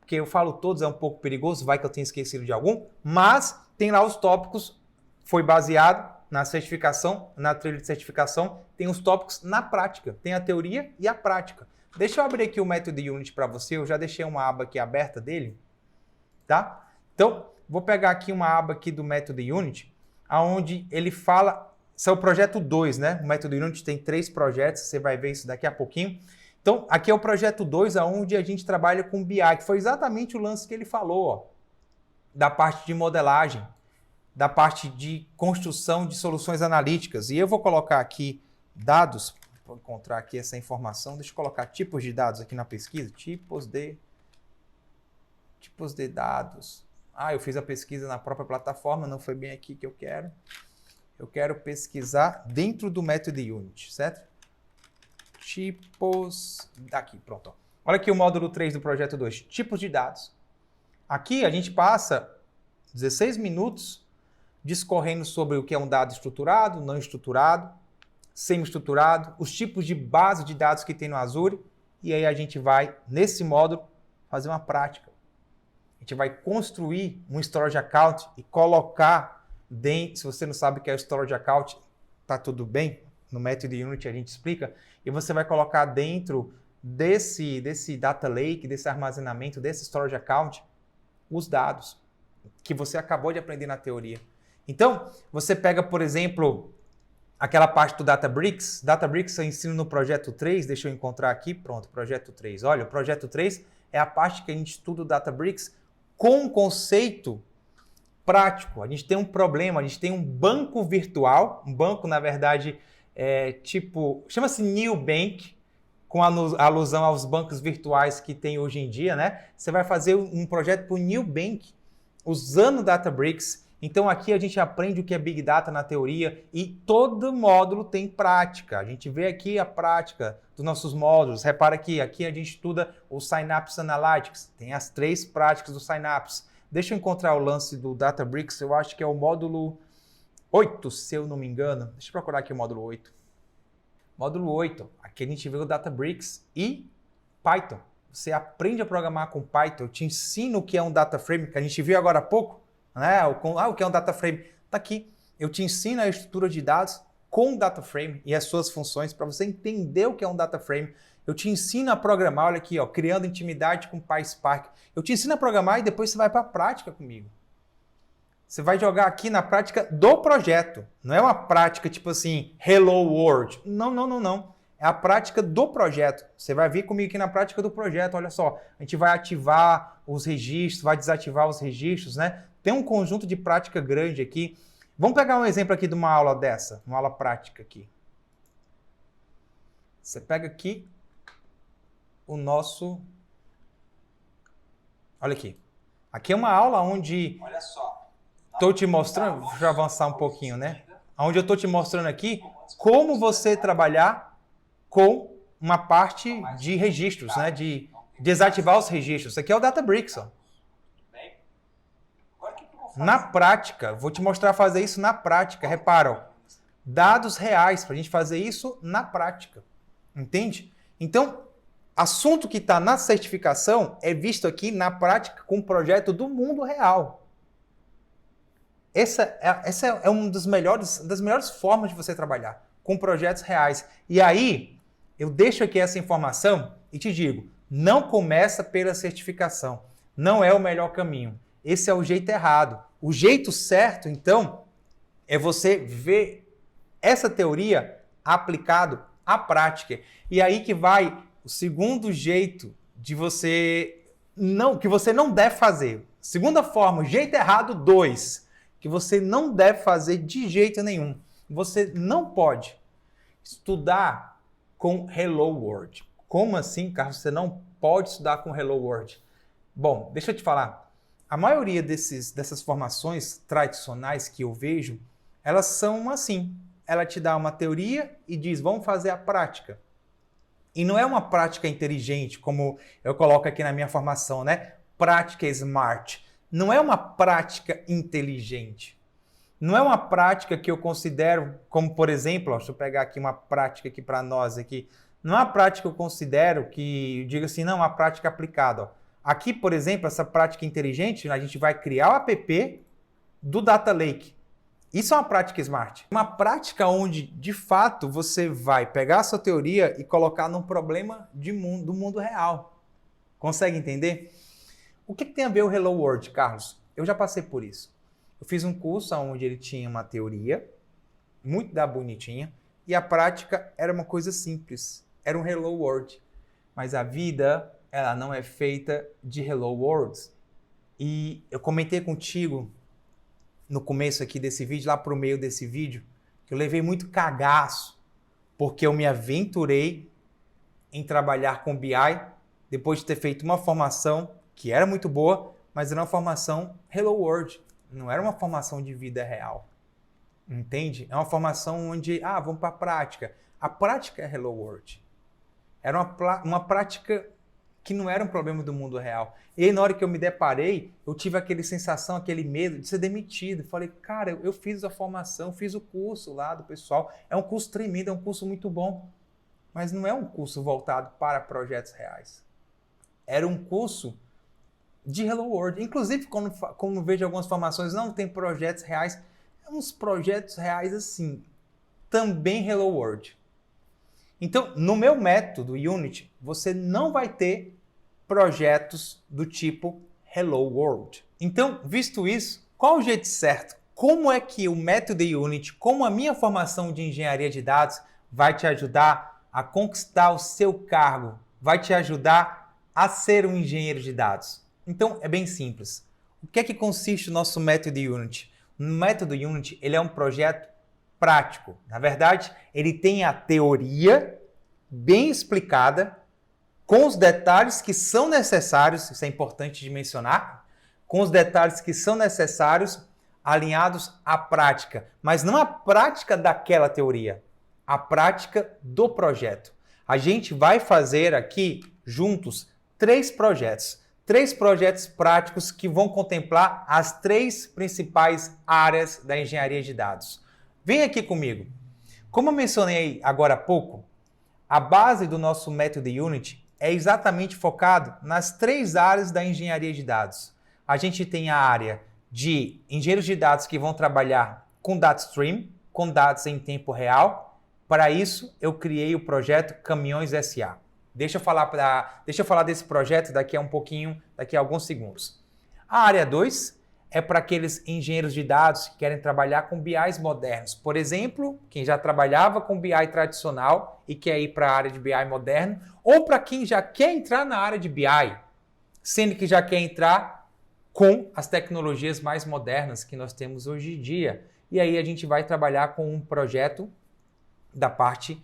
Porque eu falo todos, é um pouco perigoso, vai que eu tenha esquecido de algum, mas tem lá os tópicos, foi baseado na certificação, na trilha de certificação, tem os tópicos na prática, tem a teoria e a prática. Deixa eu abrir aqui o método Unity para você, eu já deixei uma aba aqui aberta dele, tá? Então, vou pegar aqui uma aba aqui do método Unity, onde ele fala, esse é o projeto 2, né? O método Unity tem 3 projetos, você vai ver isso daqui a pouquinho. Então, aqui é o projeto 2, onde a gente trabalha com BI, que foi exatamente o lance que ele falou, ó, da parte de modelagem, da parte de construção de soluções analíticas. E eu vou colocar aqui dados, vou encontrar aqui essa informação, deixa eu colocar tipos de dados aqui na pesquisa, tipos de dados. Ah, eu fiz a pesquisa na própria plataforma, não foi bem aqui que eu quero. Eu quero pesquisar dentro do método Unity, certo? Tipos... Aqui, pronto. Ó. Olha aqui o módulo 3 do projeto 2. Tipos de dados. Aqui a gente passa 16 minutos discorrendo sobre o que é um dado estruturado, não estruturado, semi-estruturado, os tipos de base de dados que tem no Azure. E aí a gente vai, nesse módulo, fazer uma prática. A gente vai construir um storage account e colocar dentro... Se você não sabe o que é storage account, tá tudo bem. No método Unity a gente explica. E você vai colocar dentro desse data lake, desse armazenamento, desse storage account, os dados que você acabou de aprender na teoria. Então, você pega, por exemplo, aquela parte do Databricks. Databricks eu ensino no projeto 3. Deixa eu encontrar aqui. Pronto, projeto 3. Olha, o projeto 3 é a parte que a gente estuda o Databricks com um conceito prático. A gente tem um problema, a gente tem um banco virtual. Um banco, na verdade... chama-se Neobank, com alusão aos bancos virtuais que tem hoje em dia, né? Você vai fazer um projeto para o Neobank usando Databricks. Então aqui a gente aprende o que é Big Data na teoria e todo módulo tem prática. A gente vê aqui a prática dos nossos módulos. Repara que aqui a gente estuda o Synapse Analytics. Tem as 3 práticas do Synapse. Deixa eu encontrar o lance do Databricks, eu acho que é o módulo 8, se eu não me engano. Deixa eu procurar aqui o módulo 8. Módulo 8, aqui a gente vê o Databricks e Python. Você aprende a programar com Python, eu te ensino o que é um data frame, que a gente viu agora há pouco, né? O que é um data frame? Está aqui. Eu te ensino a estrutura de dados com o data frame e as suas funções para você entender o que é um data frame. Eu te ensino a programar, olha aqui, ó, criando intimidade com PySpark. Eu te ensino a programar e depois você vai para a prática comigo. Você vai jogar aqui na prática do projeto. Não é uma prática tipo assim, hello world. Não, não, não, não. É a prática do projeto. Você vai vir comigo aqui na prática do projeto. Olha só, a gente vai ativar os registros, vai desativar os registros, né? Tem um conjunto de prática grande aqui. Vamos pegar um exemplo aqui de uma aula dessa, uma aula prática aqui. Você pega aqui o nosso... Olha aqui. Aqui é uma aula onde... Olha só. Estou te mostrando, deixa eu avançar um pouquinho, né? Onde eu estou te mostrando aqui como você trabalhar com uma parte de registros, né? De desativar os registros. Isso aqui é o Databricks. Ó. Na prática, vou te mostrar fazer isso na prática. Repara, ó, dados reais, para a gente fazer isso na prática. Entende? Então, assunto que está na certificação é visto aqui na prática com um projeto do mundo real. Essa é uma das melhores formas de você trabalhar, com projetos reais. E aí, eu deixo aqui essa informação e te digo, não começa pela certificação. Não é o melhor caminho. Esse é o jeito errado. O jeito certo, então, é você ver essa teoria aplicado à prática. E aí que vai o segundo jeito de que você não deve fazer. Segunda forma, jeito errado 2, que você não deve fazer de jeito nenhum. Você não pode estudar com Hello World. Como assim, Carlos? Você não pode estudar com Hello World? Bom, deixa eu te falar. A maioria dessas formações tradicionais que eu vejo, elas são assim. Ela te dá uma teoria e diz, vamos fazer a prática. E não é uma prática inteligente, como eu coloco aqui na minha formação, né? Prática smart. Não é uma prática inteligente. Não é uma prática que eu considero, como por exemplo, ó, deixa eu pegar aqui uma prática aqui para nós aqui. Não é uma prática que eu considero que, eu digo assim, não, uma prática aplicada. Ó. Aqui, por exemplo, essa prática inteligente, a gente vai criar o app do Data Lake. Isso é uma prática smart. Uma prática onde, de fato, você vai pegar a sua teoria e colocar num problema do mundo real. Consegue entender? O que tem a ver o Hello World, Carlos? Eu já passei por isso. Eu fiz um curso onde ele tinha uma teoria, muito bonitinha, e a prática era uma coisa simples. Era um Hello World. Mas a vida, ela não é feita de Hello Worlds. E eu comentei contigo no começo aqui desse vídeo, lá pro meio desse vídeo, que eu levei muito cagaço, porque eu me aventurei em trabalhar com BI, depois de ter feito uma formação que era muito boa, mas era uma formação Hello World, não era uma formação de vida real. Entende? É uma formação onde, vamos para a prática. A prática é Hello World. Era uma prática que não era um problema do mundo real. E aí, na hora que eu me deparei, eu tive aquela sensação, aquele medo de ser demitido. Falei, cara, eu fiz a formação, fiz o curso lá do pessoal. É um curso tremendo, é um curso muito bom. Mas não é um curso voltado para projetos reais. Era um curso de Hello World. Inclusive, quando vejo algumas formações, não tem projetos reais. É uns projetos reais assim, também Hello World. Então, no meu método Unity, você não vai ter projetos do tipo Hello World. Então, visto isso, qual o jeito certo? Como é que o método Unity, como a minha formação de engenharia de dados, vai te ajudar a conquistar o seu cargo? Vai te ajudar a ser um engenheiro de dados? Então, é bem simples. O que é que consiste o nosso método Unity? O método Unity, ele é um projeto prático. Na verdade, ele tem a teoria bem explicada, com os detalhes que são necessários, isso é importante de mencionar, com os detalhes que são necessários alinhados à prática, mas não a prática daquela teoria, a prática do projeto. A gente vai fazer aqui juntos 3 projetos práticos que vão contemplar as 3 principais áreas da engenharia de dados. Vem aqui comigo. Como eu mencionei agora há pouco, a base do nosso método Unity é exatamente focado nas 3 áreas da engenharia de dados. A gente tem a área de engenheiros de dados que vão trabalhar com data stream, com dados em tempo real. Para isso, eu criei o projeto Caminhões SA. Deixa eu falar desse projeto daqui a alguns segundos. A área 2 é para aqueles engenheiros de dados que querem trabalhar com BIs modernos. Por exemplo, quem já trabalhava com BI tradicional e quer ir para a área de BI moderno, ou para quem já quer entrar na área de BI, sendo que já quer entrar com as tecnologias mais modernas que nós temos hoje em dia. E aí a gente vai trabalhar com um projeto da parte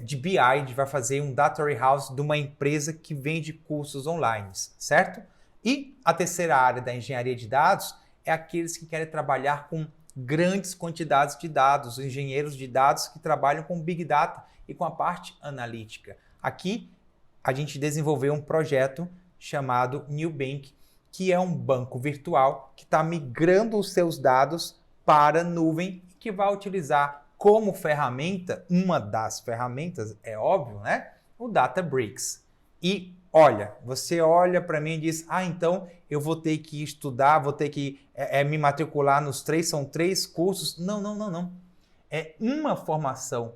de BI, a gente vai fazer um Data Warehouse de uma empresa que vende cursos online, certo? E a terceira área da engenharia de dados é aqueles que querem trabalhar com grandes quantidades de dados, engenheiros de dados que trabalham com Big Data e com a parte analítica. Aqui, a gente desenvolveu um projeto chamado Nubank, que é um banco virtual que está migrando os seus dados para a nuvem e que vai utilizar como ferramenta, uma das ferramentas, é óbvio, né? O Databricks. E olha, você olha para mim e diz, então eu vou ter que estudar, vou ter que me matricular nos 3, são 3 cursos. Não. É uma formação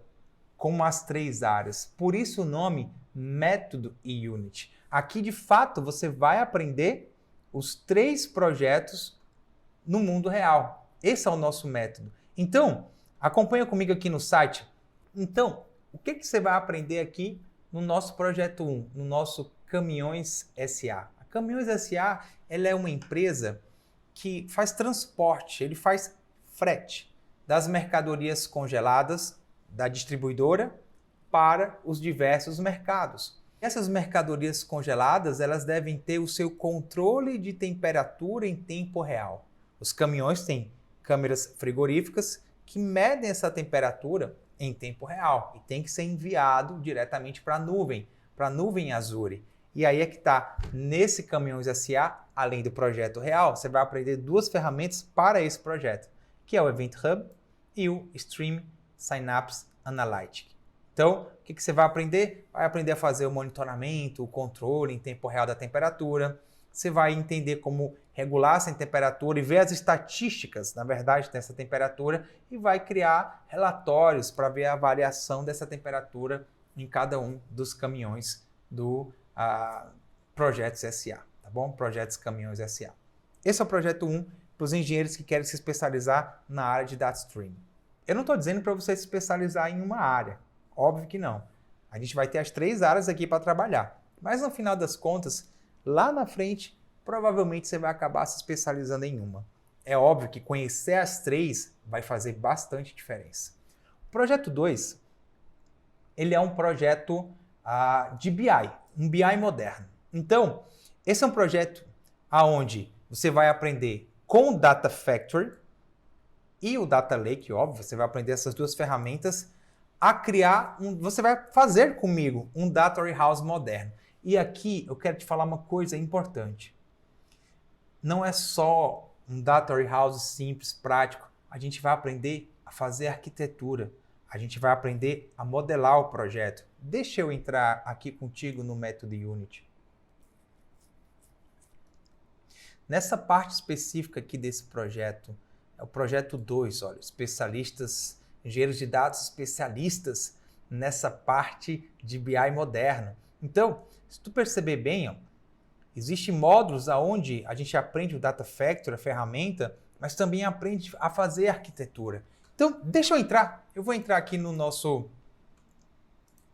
com as 3 áreas. Por isso o nome Método e Unity. Aqui, de fato, você vai aprender os 3 projetos no mundo real. Esse é o nosso método. Então, acompanha comigo aqui no site. Então, o que você vai aprender aqui no nosso projeto 1, no nosso Caminhões SA? A Caminhões SA, ela é uma empresa que faz transporte, ele faz frete das mercadorias congeladas da distribuidora para os diversos mercados. Essas mercadorias congeladas, elas devem ter o seu controle de temperatura em tempo real. Os caminhões têm câmeras frigoríficas que medem essa temperatura em tempo real e tem que ser enviado diretamente para a nuvem Azure. E aí é que está, nesse Caminhões SA, além do projeto real, você vai aprender 2 ferramentas para esse projeto, que é o Event Hub e o Stream Synapse Analytics. Então, o que você vai aprender? Vai aprender a fazer o monitoramento, o controle em tempo real da temperatura. Você vai entender como regular essa temperatura e ver as estatísticas, na verdade, dessa temperatura e vai criar relatórios para ver a variação dessa temperatura em cada um dos caminhões do Projetos SA, tá bom? Projetos Caminhões SA. Esse é o projeto 1 para os engenheiros que querem se especializar na área de Data Stream. Eu não estou dizendo para você se especializar em uma área, óbvio que não. A gente vai ter as 3 áreas aqui para trabalhar, mas no final das contas, lá na frente, provavelmente você vai acabar se especializando em uma. É óbvio que conhecer as 3 vai fazer bastante diferença. O projeto 2, ele é um projeto de BI, um BI moderno. Então, esse é um projeto onde você vai aprender com o Data Factory e o Data Lake, óbvio, você vai aprender essas 2 ferramentas a criar, você vai fazer comigo um Data Warehouse moderno. E aqui eu quero te falar uma coisa importante. Não é só um Data Warehouse simples, prático. A gente vai aprender a fazer arquitetura. A gente vai aprender a modelar o projeto. Deixa eu entrar aqui contigo no método Unity. Nessa parte específica aqui desse projeto, é o projeto 2, olha, especialistas, engenheiros de dados especialistas nessa parte de BI moderno. Então, se tu perceber bem, ó, existem módulos onde a gente aprende o Data Factory, a ferramenta, mas também aprende a fazer arquitetura. Então, deixa eu entrar. Eu vou entrar aqui no nosso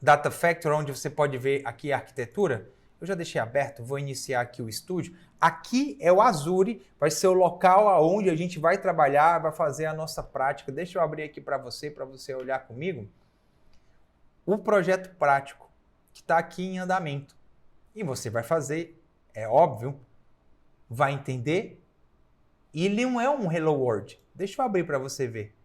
Data Factory, onde você pode ver aqui a arquitetura. Eu já deixei aberto, vou iniciar aqui o estúdio. Aqui é o Azure, vai ser o local onde a gente vai trabalhar, vai fazer a nossa prática. Deixa eu abrir aqui para você olhar comigo. O projeto prático, que está aqui em andamento. E você vai fazer, é óbvio, vai entender. E ele não é um Hello World. Deixa eu abrir para você ver.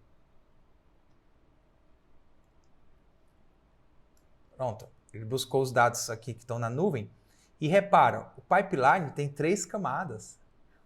Pronto, ele buscou os dados aqui que estão na nuvem. E repara, o pipeline tem 3 camadas.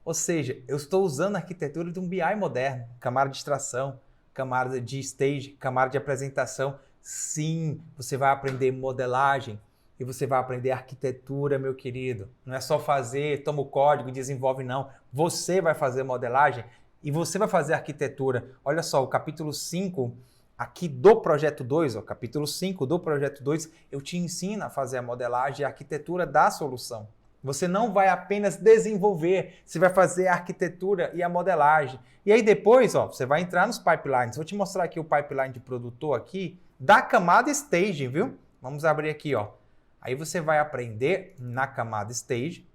Ou seja, eu estou usando a arquitetura de um BI moderno. Camada de extração, camada de stage, camada de apresentação. Sim, você vai aprender modelagem e você vai aprender arquitetura, meu querido. Não é só fazer, toma o código e desenvolve, não. Você vai fazer modelagem e você vai fazer arquitetura. Olha só, o capítulo 5 aqui do projeto 2, ó, capítulo 5 do projeto 2, eu te ensino a fazer a modelagem e a arquitetura da solução. Você não vai apenas desenvolver, você vai fazer a arquitetura e a modelagem. E aí depois, ó, você vai entrar nos pipelines. Vou te mostrar aqui o pipeline de produtor aqui da camada stage, viu? Vamos abrir aqui, ó. Aí você vai aprender na camada stage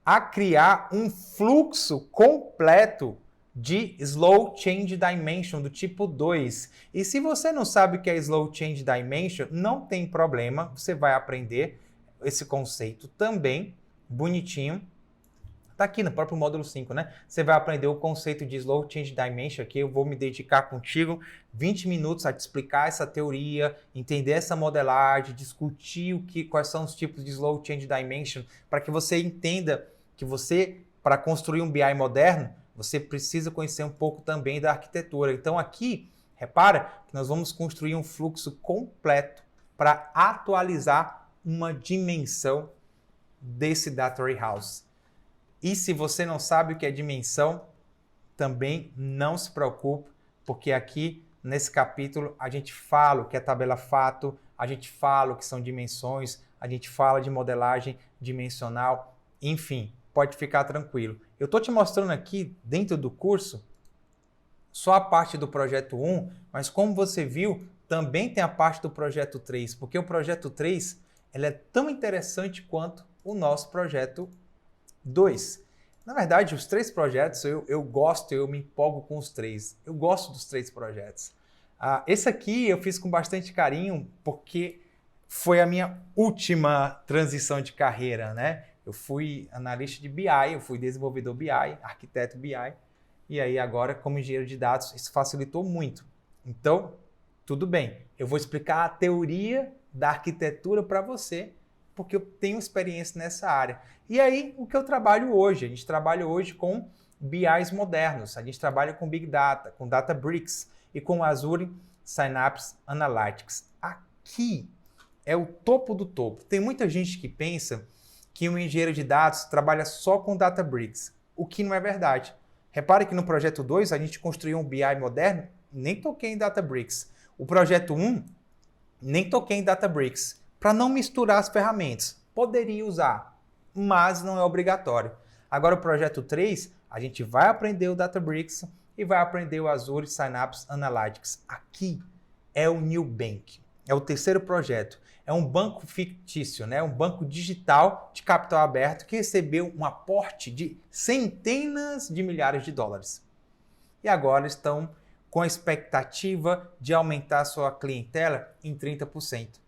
a criar um fluxo completo de Slow Change Dimension do tipo 2. E se você não sabe o que é Slow Change Dimension, não tem problema, você vai aprender esse conceito também, bonitinho, Está aqui no próprio módulo 5, né? Você vai aprender o conceito de Slow Change Dimension aqui. Eu vou me dedicar contigo 20 minutos a te explicar essa teoria, entender essa modelagem, discutir quais são os tipos de Slow Change Dimension, para que você entenda que você, para construir um BI moderno, você precisa conhecer um pouco também da arquitetura. Então aqui, repara que nós vamos construir um fluxo completo para atualizar uma dimensão desse Data Warehouse. E se você não sabe o que é dimensão, também não se preocupe, porque aqui nesse capítulo a gente fala o que é tabela fato, a gente fala o que são dimensões, a gente fala de modelagem dimensional, enfim, pode ficar tranquilo. Eu estou te mostrando aqui dentro do curso só a parte do projeto 1, mas como você viu, também tem a parte do projeto 3, porque o projeto 3 ele é tão interessante quanto o nosso projeto 2. Na verdade, os 3 projetos, eu me empolgo com os 3. Eu gosto dos 3 projetos. Esse aqui eu fiz com bastante carinho porque foi a minha última transição de carreira, né? Eu fui analista de BI, eu fui desenvolvedor BI, arquiteto BI, e aí agora como engenheiro de dados isso facilitou muito. Então, tudo bem, eu vou explicar a teoria da arquitetura para você, porque eu tenho experiência nessa área. E aí, o que eu trabalho hoje? A gente trabalha hoje com BIs modernos, a gente trabalha com Big Data, com Databricks e com Azure Synapse Analytics. Aqui é o topo do topo. Tem muita gente que pensa que um engenheiro de dados trabalha só com Databricks, o que não é verdade. Repare que no projeto 2 a gente construiu um BI moderno, nem toquei em Databricks. O projeto 1, nem toquei em Databricks, para não misturar as ferramentas. Poderia usar, mas não é obrigatório. Agora o projeto 3, a gente vai aprender o Databricks e vai aprender o Azure Synapse Analytics. Aqui é o New Bank, é o terceiro projeto. É um banco fictício, né? Um banco digital de capital aberto que recebeu um aporte de centenas de milhares de dólares. E agora estão com a expectativa de aumentar sua clientela em 30%.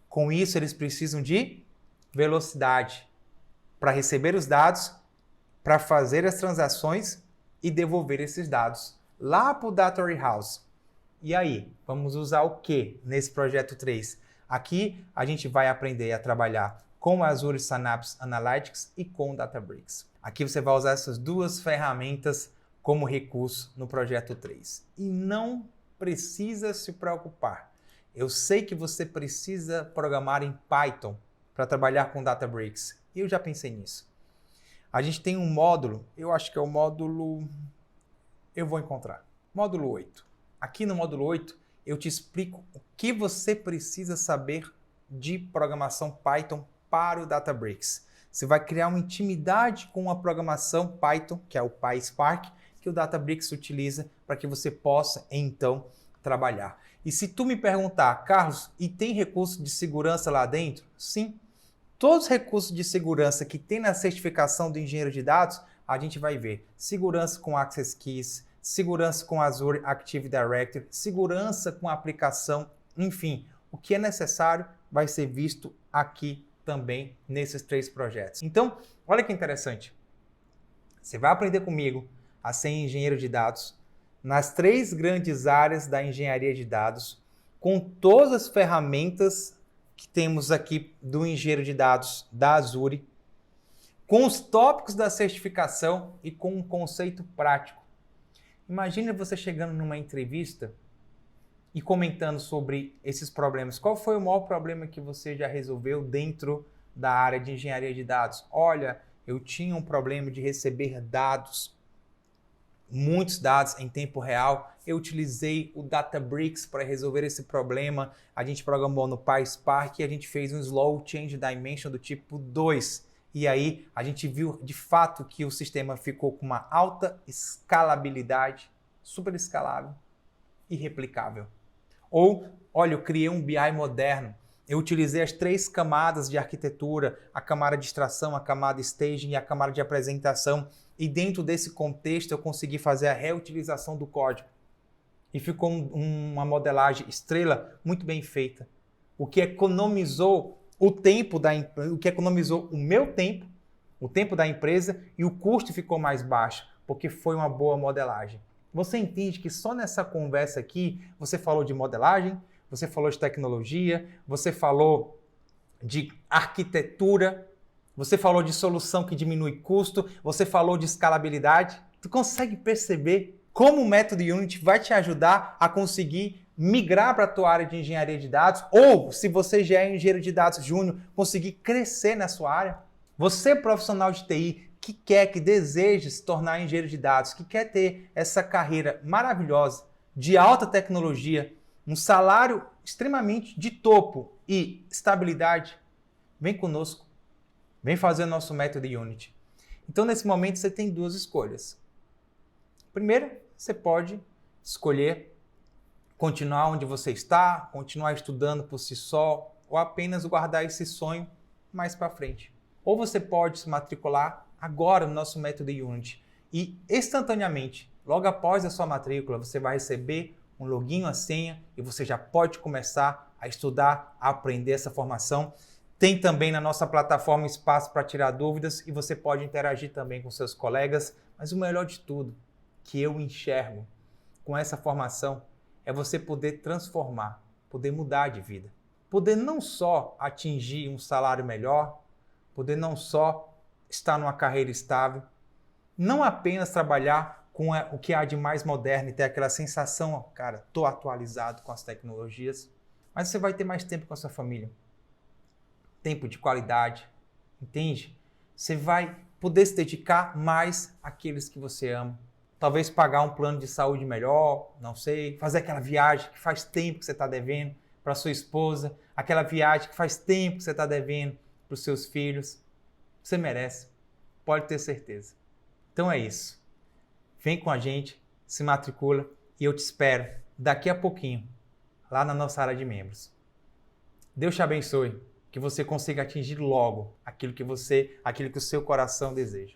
Com isso, eles precisam de velocidade para receber os dados, para fazer as transações e devolver esses dados lá para o Data Warehouse. E aí, vamos usar o que nesse projeto 3? Aqui a gente vai aprender a trabalhar com o Azure Synapse Analytics e com o Databricks. Aqui você vai usar essas duas ferramentas como recurso no projeto 3. E não precisa se preocupar. Eu sei que você precisa programar em Python para trabalhar com Databricks. E eu já pensei nisso. A gente tem um módulo, eu acho que é o módulo... Eu vou encontrar. Módulo 8. Aqui no módulo 8, eu te explico o que você precisa saber de programação Python para o Databricks. Você vai criar uma intimidade com a programação Python, que é o PySpark, que o Databricks utiliza para que você possa, então, trabalhar. E se tu me perguntar, Carlos, e tem recurso de segurança lá dentro? Sim. Todos os recursos de segurança que tem na certificação do engenheiro de dados, a gente vai ver. Segurança com Access Keys, segurança com Azure Active Directory, segurança com a aplicação, enfim, o que é necessário vai ser visto aqui também nesses 3 projetos. Então, olha que interessante. Você vai aprender comigo a ser engenheiro de dados nas 3 grandes áreas da engenharia de dados, com todas as ferramentas que temos aqui do engenheiro de dados da Azure, com os tópicos da certificação e com um conceito prático. Imagina você chegando numa entrevista e comentando sobre esses problemas. Qual foi o maior problema que você já resolveu dentro da área de engenharia de dados? Olha, eu tinha um problema de receber dados, muitos dados em tempo real. Eu utilizei o Databricks para resolver esse problema. A gente programou no PySpark e a gente fez um Slow Change Dimension do tipo 2. E aí a gente viu de fato que o sistema ficou com uma alta escalabilidade, super escalável e replicável. Ou, olha, eu criei um BI moderno. Eu utilizei as 3 camadas de arquitetura, a camada de extração, a camada staging e a camada de apresentação. E dentro desse contexto eu consegui fazer a reutilização do código. E ficou uma modelagem estrela muito bem feita. O que economizou o tempo o que economizou o meu tempo o tempo da empresa e o custo ficou mais baixo, porque foi uma boa modelagem. Você entende que só nessa conversa aqui, você falou de modelagem, você falou de tecnologia, você falou de arquitetura, você falou de solução que diminui custo, você falou de escalabilidade. Tu consegue perceber como o método Unity vai te ajudar a conseguir migrar para a tua área de engenharia de dados, ou se você já é engenheiro de dados júnior, conseguir crescer na sua área? Você, profissional de TI, que deseja se tornar engenheiro de dados, que quer ter essa carreira maravilhosa, de alta tecnologia, um salário extremamente de topo e estabilidade, vem conosco. Vem fazer o nosso método Unity. Então, nesse momento, você tem duas escolhas. Primeiro, você pode escolher continuar onde você está, continuar estudando por si só, ou apenas guardar esse sonho mais para frente. Ou você pode se matricular agora no nosso método Unity e instantaneamente, logo após a sua matrícula, você vai receber um login, a senha e você já pode começar a estudar, a aprender essa formação. Tem também na nossa plataforma espaço para tirar dúvidas e você pode interagir também com seus colegas. Mas o melhor de tudo, que eu enxergo com essa formação, é você poder transformar, poder mudar de vida. Poder não só atingir um salário melhor, poder não só estar numa carreira estável, não apenas trabalhar com o que há de mais moderno e ter aquela sensação, cara, estou atualizado com as tecnologias, mas você vai ter mais tempo com a sua família. Tempo de qualidade, entende? Você vai poder se dedicar mais àqueles que você ama. Talvez pagar um plano de saúde melhor, não sei, fazer aquela viagem que faz tempo que você está devendo para sua esposa, aquela viagem que faz tempo que você está devendo para os seus filhos. Você merece, pode ter certeza. Então é isso. Vem com a gente, se matricula e eu te espero daqui a pouquinho, lá na nossa área de membros. Deus te abençoe, que você consiga atingir logo aquilo que o seu coração deseja.